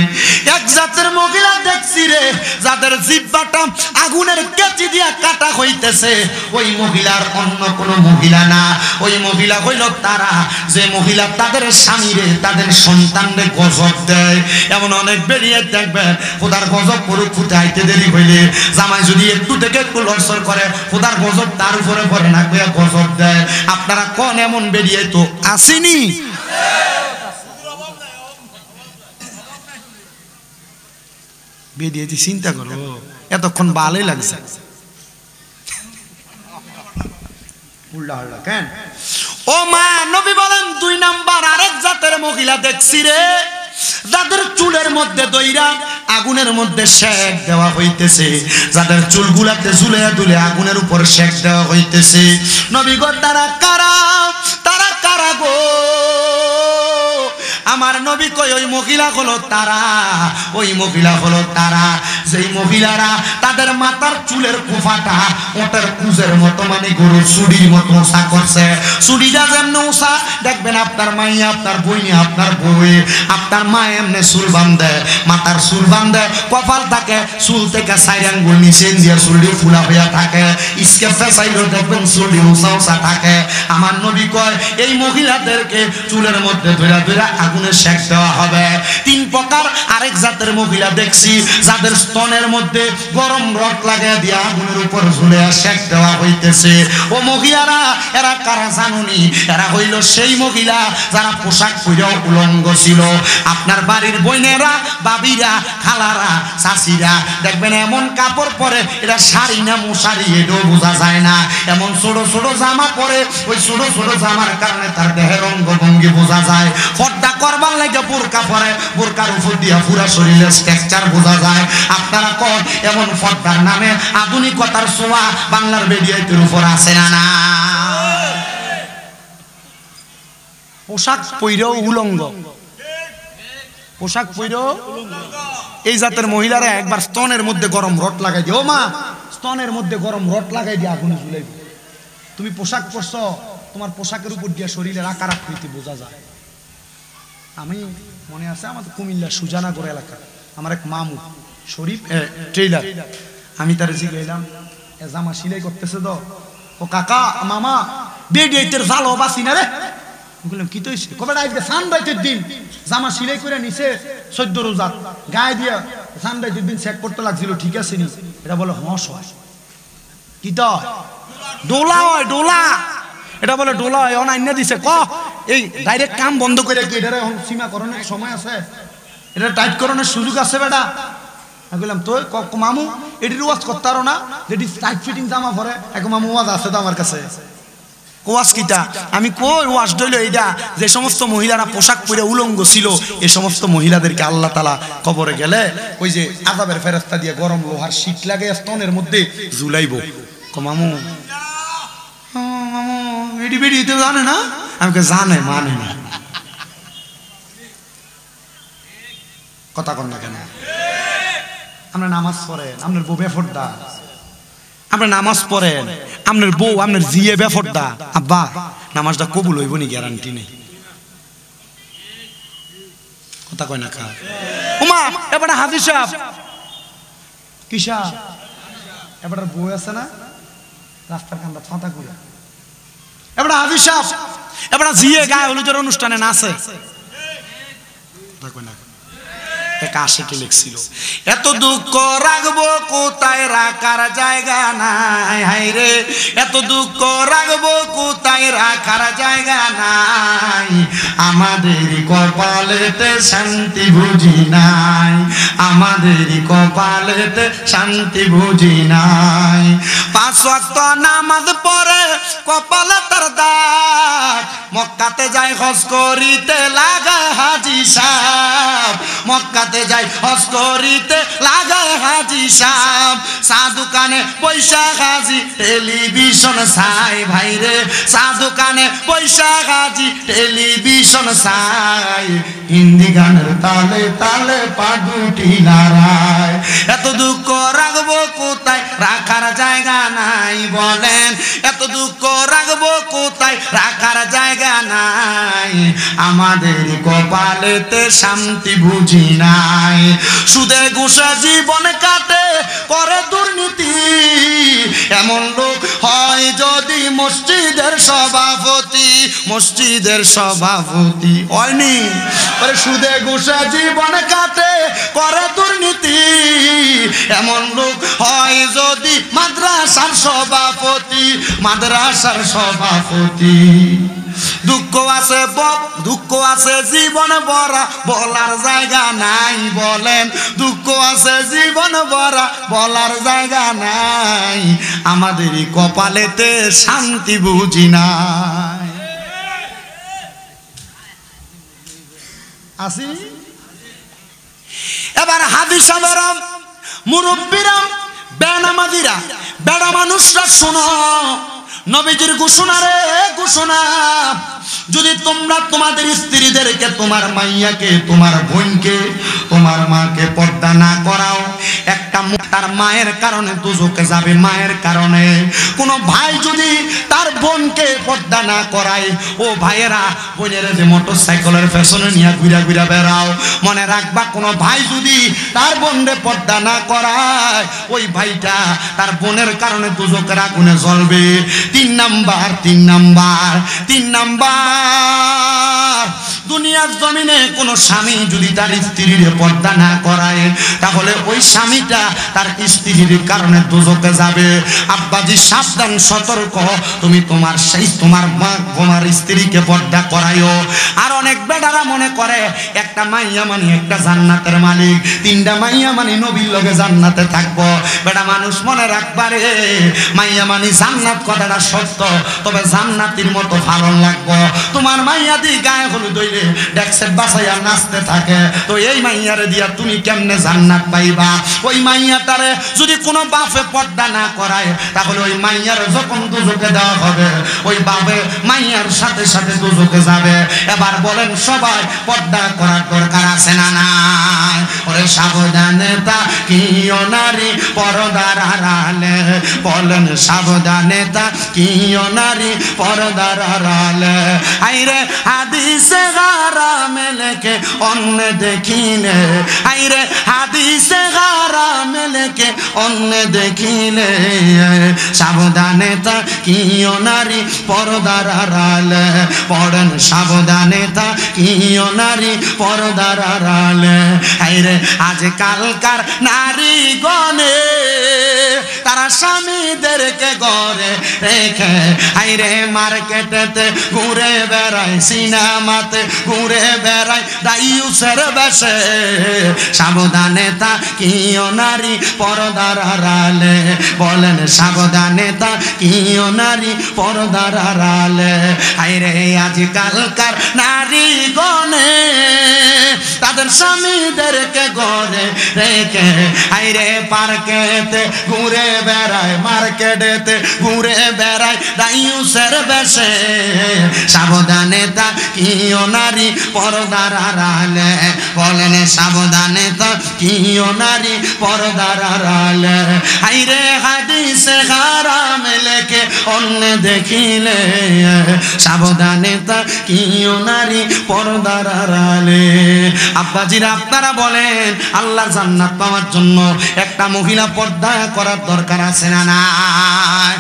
এক জাতের মহিলা দেখছি রে, যাদের জিহ্বাটা আগুনের কেচি দিয়া কাটা হইতেছে। ওই মহিলার অন্য কোনো মহিলা না, ওই মহিলা হইল তারা যে মহিলা তাদের স্বামীরে, তাদের সন্তানরে গজব দেয়। এমন অনেক বেরিয়ে দেখবেন খোদার গজব পরে ফুটাইতে দেরি হইলে জামাই যদি একটু থেকে একটু লড়সড় করে, খোদার গজব তার উপরে পড়ে না, গজব দেয়। আপনারা কোন এমন বেরিয়ে তো আসেনি? বেরিয়েছি চিন্তা করো, এতক্ষণ ভালোই লাগছে। কেন ও মা, নবী বলেন দুই নাম্বার আরেক জাতের মহিলা দেখছি রে, যাদের চুলের মধ্যে দইরা আগুনের মধ্যে শেক দেওয়া হইতেছে, যাদের চুলগুলাতে ঝুলে দুলে আগুনের উপর শেক দেওয়া হইতেছে। নবী গো তারা কারা? তারা কারা গো? আমার নবী কই ওই মহিলা হলো তারা, ওই মহিলা হলো তারা যেই মহিলারা তাদের মাথার চুলের কোফাটা ওটার কুজের মতো, মানে গরুর চুড়ির মতো উঁচা করছে। চুড়িটা যেমন উঁচা দেখবেন আপনার মাইয়া, আপনার বইনি, আপনার বই, আপনার মা এমনি চুল বান্ধে, মাথার চুল বান্ধে, কপাল থাকে চুল থেকে 4 আঙ্গুল নিচে দিয়ে চুলটি ফুলা হইয়া থাকে, স্কেপটা চাইলেও দেখবেন চুলটি উঁচা উঁচা থাকে। আমার নবী কয় এই মহিলাদেরকে চুলের মধ্যে ধরা ধরা আগুনে শেক দেওয়া হবে। 3 প্রকার আরেক জাতের মহিলা দেখছি, যাদের স্তনের মধ্যে গরম রড লাগিয়ে দিয়ে আগুনের উপর ঝুলে শেক দেওয়া হইতেছে। ও মহিলারা, এরা কারা জানুনি? এরা হইল সেই মহিলা যারা পোশাক পরেও উলঙ্গ ছিল। আপনার বাড়ির বোনেরা, বাবিরা, খালারা, চাচিরা দেখবেন এমন কাপড় পরে, এটা শাড়ি না মশারি এটাও বোঝা যায় না। এমন ছোট ছোট জামা পরে, ওই ছোট ছোট জামার কারণে তার দেহের অঙ্গভঙ্গি বোঝা যায়। পর্দা করবার লাগে বোরকা পরে, বোরকার উপর দিয়া পুরা শরীরের স্ট্রাকচার বোঝা যায়। আপনারা কোন এমন পর্দার নামে আধুনিকতার ছোঁয়া বাংলার বেডিয়াইতের উপর আছে না? না, পোশাক পইরেও উলঙ্গ, পোশাক পইরেও। এই জাতের মহিলারা একবার স্তনের মধ্যে গরম রড লাগাই দিও, মা স্তনের মধ্যে গরম রড লাগাই দিয়ে আগুনে ঝুলাই। তুমি পোশাক পরছো, তোমার পোশাকের উপর দিয়ে শরীরের আকার আকৃতি বোঝা যায়। আমি মনে আছে আমাদের কুমিল্লা সুজানাগড় এলাকা আমার এক মামু শরীফ ট্রেলার, আমি তার জিগাইলাম জামা সিলাই করতেছে তো, ও কাকা মামা বেডিয়াইতের জালো বাসি না রে। বললাম কি তো হইছে? কবে আজকে সানরাইতের দিন জামা সিলাই করে নিছে 14 রোজার গায়ে দিয়া সানরাইতের দিন চেক করতে লাগছিল, ঠিক আছে নি? এটা বলে হস হয়, কি তো ডোলা হয়, ডোলা, এটা বলে ডোলা হয়। অনান্য দিছে ক এই ডাইরেক্ট কাম বন্ধ করে কি এটা এখন সীমাকরণের সময় আছে, এটা টাইট করণের সুযোগ আছে বেটা। আমি বললাম তো মামু এটির ওয়াজ করতে পারো না, যেটি টাইট ফিটিং জামা পরে? এক মামু ওয়াজ আছে তো আমার কাছে। ওয়াজ কিটা? আমি কই ওয়াজ দইল এইটা, যে সমস্ত মহিলারা পোশাক পরে উলঙ্গ ছিল এই সমস্ত মহিলাদেরকে আল্লাহ তাআলা কবরে গেলে ওই যে আযাবের ফেরেশতা দিয়ে গরম লোহার শীত লাগে স্তনের মধ্যে ঝুলাইবো। মামু মামু এডি বেডি তো জানে না? আমি কে জানে, মানে না, কথা কন না কেন? আমরা নামাজ পড়েন, আপনার বউ বেফরদা, আপনার নামাজ পড়েন, আপনার বউ আপনার জিয়ে বেফরদা, আব্বা নামাজটা কবুল হইব নি গ্যারান্টি নেই। কথা কয় না খা। ওমা এবারে হাজির সাহেব কিসা, এবারে বউ আছে না রাস্তার কান্দা ফাঁতা করে, এবারে হাজির সাহেব এবারে জিয়ে গায়ে হলুদের অনুষ্ঠানে নাচে। কথা কয় না। আশিকে লিখছিল এত দুঃখ রাখবো কোথায় রাখার জায়গা নাই, হাই রে এত দুঃখ রাখবো কোথায় রাখার জায়গা নাই, আমাদের কপালেতে শান্তি বুঝি নাই, আমাদের কপালেতে শান্তি বুঝি নাই। 5 ওয়াক্ত নামাজ পড়ে কপালে তার দাগ, মক্কাতে যায় হজ করিতে লাগায় হাজি সাহেব, মক্কাতে যায় হজ করিতে লাগায় হাজি সাহেব। চা দোকানে পয়সা হাজি টেলিভিশন চাই ভাইরে, চা দোকানে পয়সা হাজি টেলিভিশন চাই। হিন্দি গানের তালে তালে পা দুটি নাড়ায়। এত দুঃখ রাখবো কোথায়, রাখার জায়গা নাই বলেন, এত দুঃখ রাখবো কোথায়, রাখার জায়গা নাই। আমাদের কপালেতে শান্তি বুঝি নাই, সুদে ঘুষে জীবন কাটে করে দুর্নীতি। এমন লোক হয় যদি মসজিদের সভাপতি, মসজিদের সভাপতি হয়নি। সুদে ঘুষে জীবন কাটে করে দুর্নীতি, এমন লোক হয় যদি মাদ্রাসার সভাপতি, মাদ্রাসার সভাপতি। দুঃখ আছে দুঃখ আছে জীবন ভরা, বলার জায়গা নাই বলেন, দুঃখ আছে জীবন ভরা, বলার জায়গা নাই। আমাদের কপালেতে শান্তি বুঝি নাই। আসি এবার হাদিস সাহেবরাম, মুরব্বীরাম, বেনামাজিরা, বেড়া মানুষরা শোনো, নবীজির ঘোষণা রে ঘোষণা। যদি তোমরা তোমাদের স্ত্রীদেরকে, তোমার মাইয়াকে, তোমার বোনকে, তোমার মাকে পর্দা না করাও, একটা তার মায়ের কারণে দুজকে যাবে, মায়ের কারণে। কোনো ভাই যদি তার বোনকে পর্দা না করায়, ও ভাইয়েরা বোনের যে মোটরসাইকেলের পেছনে নিয়ে ঘুরা ঘুরা বেড়াও, মনে রাখবা কোনো ভাই যদি তার বোনকে পর্দা না করায়, ওই ভাইটা তার বোনের কারণে দুজকের আগুনে জ্বলবে। 3 নাম্বার, দুনিয়ার জমিনে কোনো স্বামী যদি তার স্ত্রীর পর্দা না করায়, তাহলে ওই স্বামীটা তার স্ত্রীর কারণে দুজকে যাবে। আব্বাজি সাবধান, সতর্ক, তুমি তোমার তোমার স্ত্রীকে পর্দা করাইও। আর অনেক বেটারা মনে করে একটা মাইয়া মানে একটা জান্নাতের মালিক, 3টা মাইয়া মানে নবীর লগে জান্নাতে থাকবো। বেটা মানুষ মনে রাখবারে, মাইয়া মানে জান্নাত কথাটা সত্য, তবে জান্নাতির মতো ভালো লাগবো। তোমার মাইয়া দি গায়ে হলুদ হইলে ডেক্সেট বাসাইয়া নাচতে থাকে, তো এই মাইয়ারে দিয়া তুমি কেমনে জান্নাত পাইবা? ওই মাইয়াটারে যদি কোনো বাপে পর্দা না করায়, তাহলে ওই মাইয়ার যখন দুজকে দেওয়া হবে, ওই বাপে মাইয়ার সাথে সাথে দুজকে যাবে। এবার বলেন সবাই, পর্দা করার দরকার আছে না নাই? ওরে সাবধানতা কিও নারী পর্দার আড়ালে, বলেন সাবধানতা কিও নারী পর্দার আড়ালে। আইরে হাদিসে হারামে লেখে অন্য দেখিলে, আইরে হাদিসে হারামে লেখে অন্য দেখিলে, সাবধানতা কিও নারী পর্দার আড়ালে, পড়েন সাবধানতা কিও নারী পর্দার আড়ালে। আইরে আজকালকার নারী গণে তারা স্বামীদেরকে ঘরে রেখে, আইরে মার্কেটেতে ঘুরে বেড়ায়, সিনেমাতে ঘুরে বেড়ায় দাইউসের বেশে। সাবধানতা কিও নারী পর্দার আড়ালে, বলেন সাবধানতা কিও নারী পর্দার আড়ালে। আইরে আজকালকার নারী গণে তাদের স্বামীদেরকে ঘরে রেখে, আইরে পার্কেতে ঘুরে বেড়ায়, মার্কেটেতে ঘুরে বেড়ায় দাইউসের বেশে। সাবধানতা কিও নারী পর্দার আড়ালে, বলেন সাবধানতা কিও নারী পর্দার আড়ালে। আইরে হাদিসে হারামে লেখে অন্য দেখিলে, সাবধানতা কিও নারী পর্দার আড়ালে। আব্বাজিরা আপনারা বলেন আল্লাহর জান্নাত পাওয়ার জন্য একটা মহিলা পর্দা করার দরকার আছে না নাই?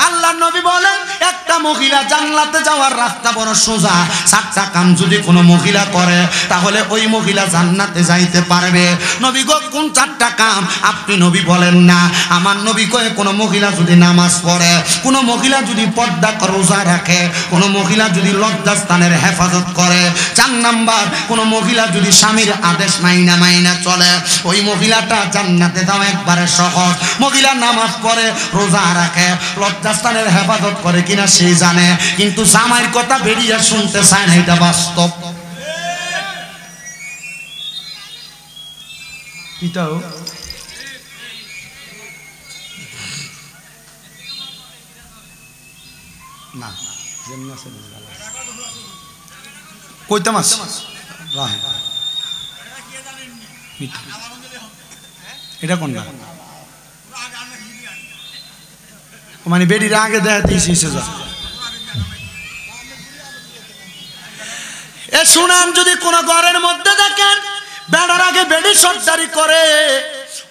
আল্লাহর নবী বলেন একটা মহিলা জান্নাতে যাওয়ার রাস্তা বড় সোজা, 7টা কাম যদি কোনো মহিলা করে তাহলে ওই মহিলা জান্নাতে যাইতে পারবে। নবী গো কোন 4টা কাম? আপনি নবী বলেন না, আমার নবী কয়ে কোনো মহিলা যদি নামাজ পড়ে, কোনো মহিলা যদি পর্দা রোজা রাখে, কোনো মহিলা যদি লজ্জাস্থানের হেফাজত করে, 4 নাম্বার কোনো মহিলা যদি স্বামীর আদেশ মাইনা চলে, ওই মহিলাটা জান্নাতে যাওয়া একবারে সহজ। মহিলা নামাজ পড়ে, রোজা রাখে, লজ্জাস্থানের হেফাজত করে কিনা সেই জানে, কিন্তু জামাইয়ের কথা বেরিয়ে শুনতে চায় না, এটা বাস্তব। এটাও না কইতাম আছে এটা কোন না মানে বেডির আগে দেখা দিয়েছি এ শুনান, যদি কোন ঘরের মধ্যে দেখেন বেড়ার আগে বেডি সর্দারি করে,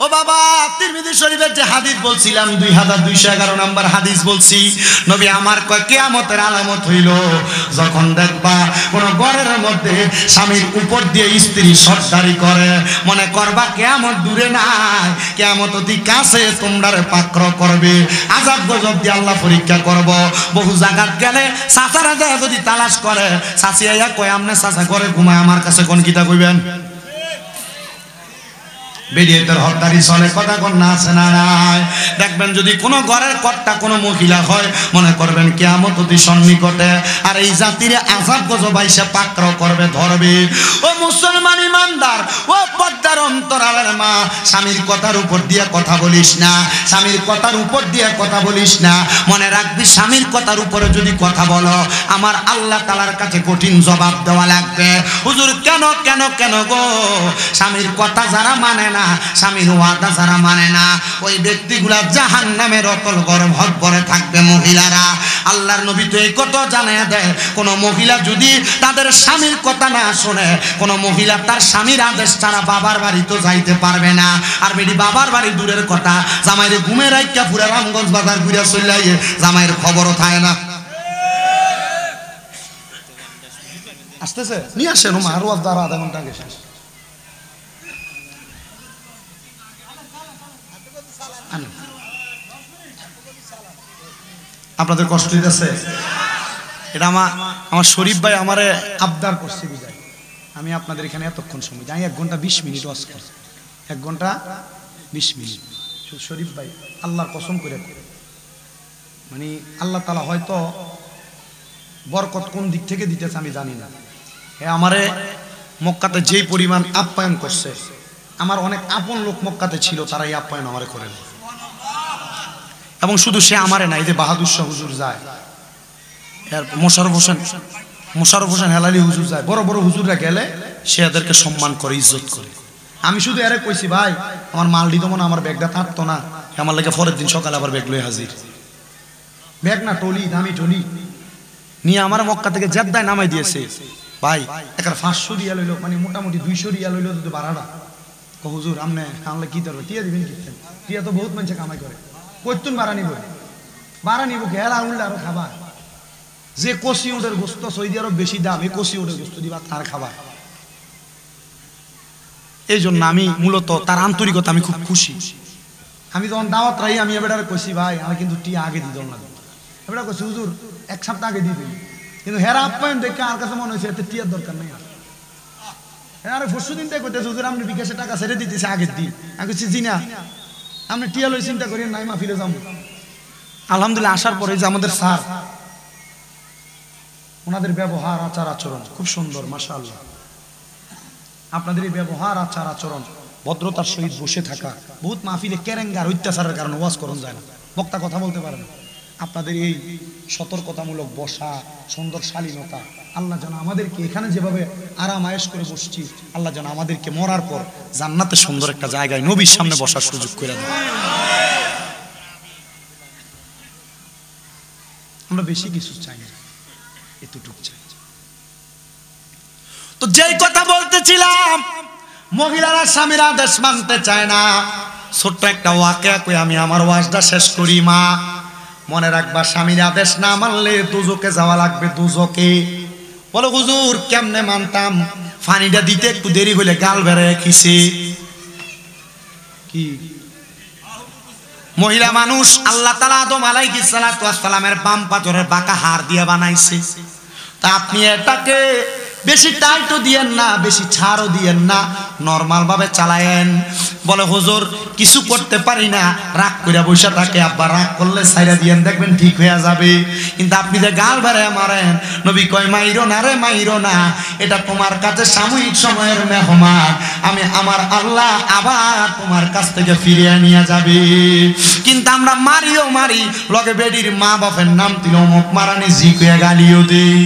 ও বাবা তিরমিজি শরীফের যে হাদিস বলছিলাম 2211 নম্বর হাদিস বলছি, নবী আমার কয় কিয়ামতের আলামত হইল যখন দেখবা কোন ঘরের মধ্যে স্বামীর উপর দিয়ে স্ত্রী সর্দারি করে, মনে করবা কিয়ামত দূরে নাই, কিয়ামত অতি কাছে, তোমরারে পাকড় করবে, আযাব গজব দিয়ে আল্লাহ পরীক্ষা করব। বহু জায়গাত গেলে চাচারা যায় যদি তালাশ করে, চাচি আইয়া কয় আমনে চাচা ঘরে ঘুমায়, আমার কাছে কোন কিতা কইবেন? বেরিয়েতের হত্যারি চলে, কথা কন্যা আছে না নাই? দেখবেন যদি কোনো ঘরের কর্তা কোনো মহিলা হয়, মনে করবেন কিয়ামত অতি সন্নিকটে, আর এই জাতির আযাব গজব আইসা পাকড়াও করবে, ধরবে। ও মুসলমান ইমানদার, ও পর্দার অন্তরালের মা, স্বামীর কথার উপর দিয়ে কথা বলিস না, স্বামীর কথার উপর দিয়ে কথা বলিস না। মনে রাখবি স্বামীর কথার উপরে যদি কথা বলো, আমার আল্লাহ তাআলার কাছে কঠিন জবাব দেওয়া লাগবে। হুজুর কেন কেন কেন গো? স্বামীর কথা যারা মানে না, স্বামীর ওয়াদা যারা মানে না, ওই ব্যক্তিগুলা জাহান্নামের অতল গরম হক ভরে থাকবে। মহিলারা, আল্লাহর নবী তো এই কথা জানিয়ে দেয়, কোন মহিলা যদি তাদের স্বামীর কথা না শোনে, কোন মহিলা তার স্বামীর আদেশ ছাড়া বাবার বাড়ি তো যাইতে পারবে না। আর বেটি বাবার বাড়ি দূরের কথা, জামাইরে ঘুমে রাইকা পুরা রামগঞ্জ বাজার ঘুরে চলে আইয়ে জামাইয়ের খবরও থাকে না। আসতেছে নিয়ে আসেন আরো দ্বারা আধা ঘন্টা আগে শেষ। আপনাদের কষ্ট দিতেছে? এটা আমার শরীফ ভাই আমারে আবদার করছে, বুঝাই আমি আপনাদের এখানে এতক্ষণ সময় যাই, 1 ঘন্টা 20 মিনিট ওয়াজ করছি, 1 ঘন্টা 20 মিনিট। শরীফ ভাই আল্লাহর কসম করে, মানে আল্লাহ তাআলা হয়তো বরকত কোন দিক থেকে দিতেছে আমি জানি না। আমারে মক্কাতে যেই পরিমাণ আপ্যায়ন করছে, আমার অনেক আপন লোক মক্কাতে ছিল, তারা এই আপ্যায়ন আমারে করেন। এবং শুধু সে আমারে না, এই যে বাহাদুর শাহ হুজুর যায়, মোশাররফ হোসেন হেলালি হুজুর যায়, বড় বড় হুজুররা গেলে সে এদেরকে সম্মান করে, ইজ্জত করে। আমি শুধু এরে কইছি ভাই আমার মাল দিত মনে, আমার ব্যাগটা থাকতো না, আমার লেগে পরের দিন সকালে আবার ব্যাগ লয়ে হাজির। ব্যাগ না টলি, দামি টলি নিয়ে আমার মক্কা থেকে জেদ্দায় নামাই দিয়েছে। ভাই একটা 500 রিয়াল হইলো, মানে মোটামুটি 200 রিয়াল হইলো যদি ভাড়াটা। হুজুর আমনে আনলে কি ধরবে, টিয়া দিবেন কি? টিয়া তো বহুত মানুষে কামাই করে, কইতুন ভাড়া নিব গেলা উল্লে আরো খাবার। যে কষি উটের গোস্ত সৌদি আরব বেশি দাম, এই কষি উটের গোস্ত দিবা তার খাবার। এই জন্য আমি মূলত তার আন্তরিকতা আমি খুব খুশি। আমি যখন দাওয়াত রাই, আমি এবার কইছি ভাই আমি কিন্তু টিয়া আগে দিত না, এবার কইছি হুজুর 1 সপ্তাহ আগে দিয়ে দিন, কিন্তু হেরা আপ্যায়ন দেখে আর কাছে মনে হয়েছে এতে টিয়ার দরকার নেই। আরে পরশু দিন তাই কইতেছে হুজুর আপনি বিকাশে টাকা ছেড়ে দিতেছে আগের দিন। আমি কইছি জি না, আপনি টিয়া লই চিন্তা করেন নাই, মাহফিলে যাবো। আলহামদুলিল্লাহ আসার পরে যে আমাদের স্যার, ওনাদের ব্যবহার আচার আচরণ খুব সুন্দর, মাশাআল্লাহ। আপনাদের এই ব্যবহার আচার আচরণ, ভদ্রতার সহিত বসে থাকা, বহুত মাহফিলে কেরেঙ্গার অত্যাচারের কারণে ওয়াজ করণ যায় না, বক্তা কথা বলতে পারে না। আপনাদের এই সতর্কতামূলক বসা, সুন্দর শালীনতা, আল্লাহ যেন আমাদেরকে এখানে যেভাবে আরাম আয়েশ করে বসছি, আল্লাহ যেন আমাদেরকে মরার পর জান্নাতে সুন্দর একটা জায়গায় নবীর সামনে বসার সুযোগ করে দেয়। আমরা বেশি কিছু চাই না, এতটুকু চাই। তো যেই কথা বলতেছিলাম, মহিলারা স্বামীর আদেশ মানতে চায় না। ছোট্ট একটা ওয়াকিয়া কই আমি আমার ওয়াজটা শেষ করি। মা মনে রাখবা, স্বামীর আদেশ না মানলে দুজকে যাওয়া লাগবে, দুজকে। বলো হুজুর কেমনে মানতাম? পানিটা দিতে একটু দেরি হলে গাল বেড়ে খিসে কি মহিলা মানুষ আল্লাহ তাআলা আদম আলাইহিস সালাতু ওয়াস সালামের বাম পাজরের বাঁকা হাড় দিয়ে বানাইছে। তা আপনি এটাকে বেশি টাইটও দিয়েন না, বেশি ছাড়ও দিয়েন না, নরমাল ভাবে চালায়েন। বলে হুজুর কিছু করতে পারি না, রাগ করে বসে থাকে। আব্বা রাগ করলে ছাইরা দিয়েন, দেখবেন ঠিক হয়ে যাবে। কিন্তু আপনি যে গাল বেড়ে মারেন, নবী কয় মাইরো না রে মাইরো না, এটা তোমার কাছে সাময়িক সময়ের মেহমান, আমি আমার আল্লাহ আবার তোমার কাছ থেকে ফিরিয়ে নিয়ে যাবে। কিন্তু আমরা মারিও মারি, লগে বেডির মা বাপের নাম দিল মুখ মারানি জি কয়ে গালিও দেই।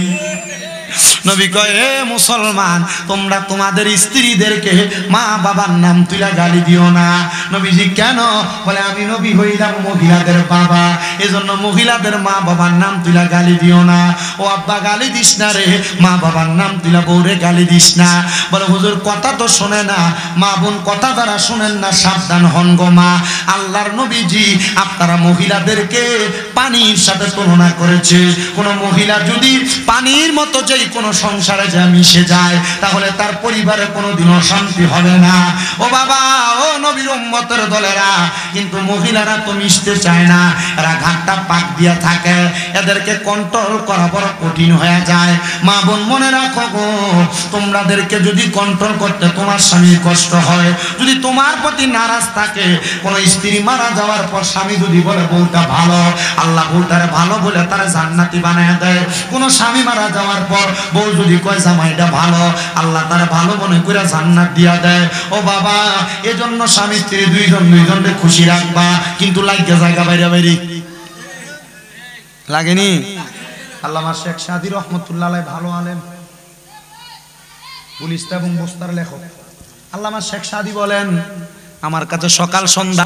নবী কয় হে মুসলমান, তোমরা তোমাদের স্ত্রীদেরকে মা বাবার নাম তুলে গালি দিও না। নবীজি কেন? বলে আমি নবী হইলাম মহিলাদের বাবা, এজন্য মহিলাদের মা বাবার নাম তুলে গালি দিও না। ও আব্বা গালি দিস না রে, মা বাবার নাম তুলে বউরে গালি দিস না। বলে হুজুর কথা তো শোনে না, মা বোন কথা দ্বারা শোনেন না, সাবধান হন গো মা। আল্লাহর নবীজি আপনারা মহিলাদেরকে পানির সাথে তুলনা করেছে। কোন মহিলা যদি পানির মতো যেই কোন সংসারে যা মিশে যায়, তাহলে তার পরিবারে কোনোদিন অশান্তি হবে না। ও বাবা, ও নবীর উম্মতের দলেরা, কিন্তু মহিলারা তো মিশতে চায় না, এরা ঘাটটা পাক দিয়া থাকে, এদেরকে কন্ট্রোল করা বড় কঠিন হয়ে যায়। মা বোন মনে রাখো গো, তোমাদেরকে যদি কন্ট্রোল করতে তোমার স্বামীর কষ্ট হয়, যদি তোমার প্রতি নারাজ থাকে, কোন স্ত্রী মারা যাওয়ার পর স্বামী যদি বলে বউটা ভালো, আল্লাহ বউটারে ভালো বলে তারা জান্নাতি বানায় দেয়। কোন স্বামী মারা যাওয়ার পর বউ যদি কয় জামাইটা ভালো, আল্লাহ তারা ভালো মনে করে জান্নাত দিয়া দেয়। ও বাবা, এজন্য স্বামী স্ত্রী দুইজনকে খুশি রাখবা, কিন্তু লাগে জায়গা বাইরে বাইরে লাগেনি। আল্লামা শেখ সাদী রহমতুল্লাহ আলাইহি ভালো আলেম, গুলিস্তা এবং বস্তার লেখক। আল্লামা শেখ সাদী বলেন, আমার কাছে সকাল সন্ধ্যা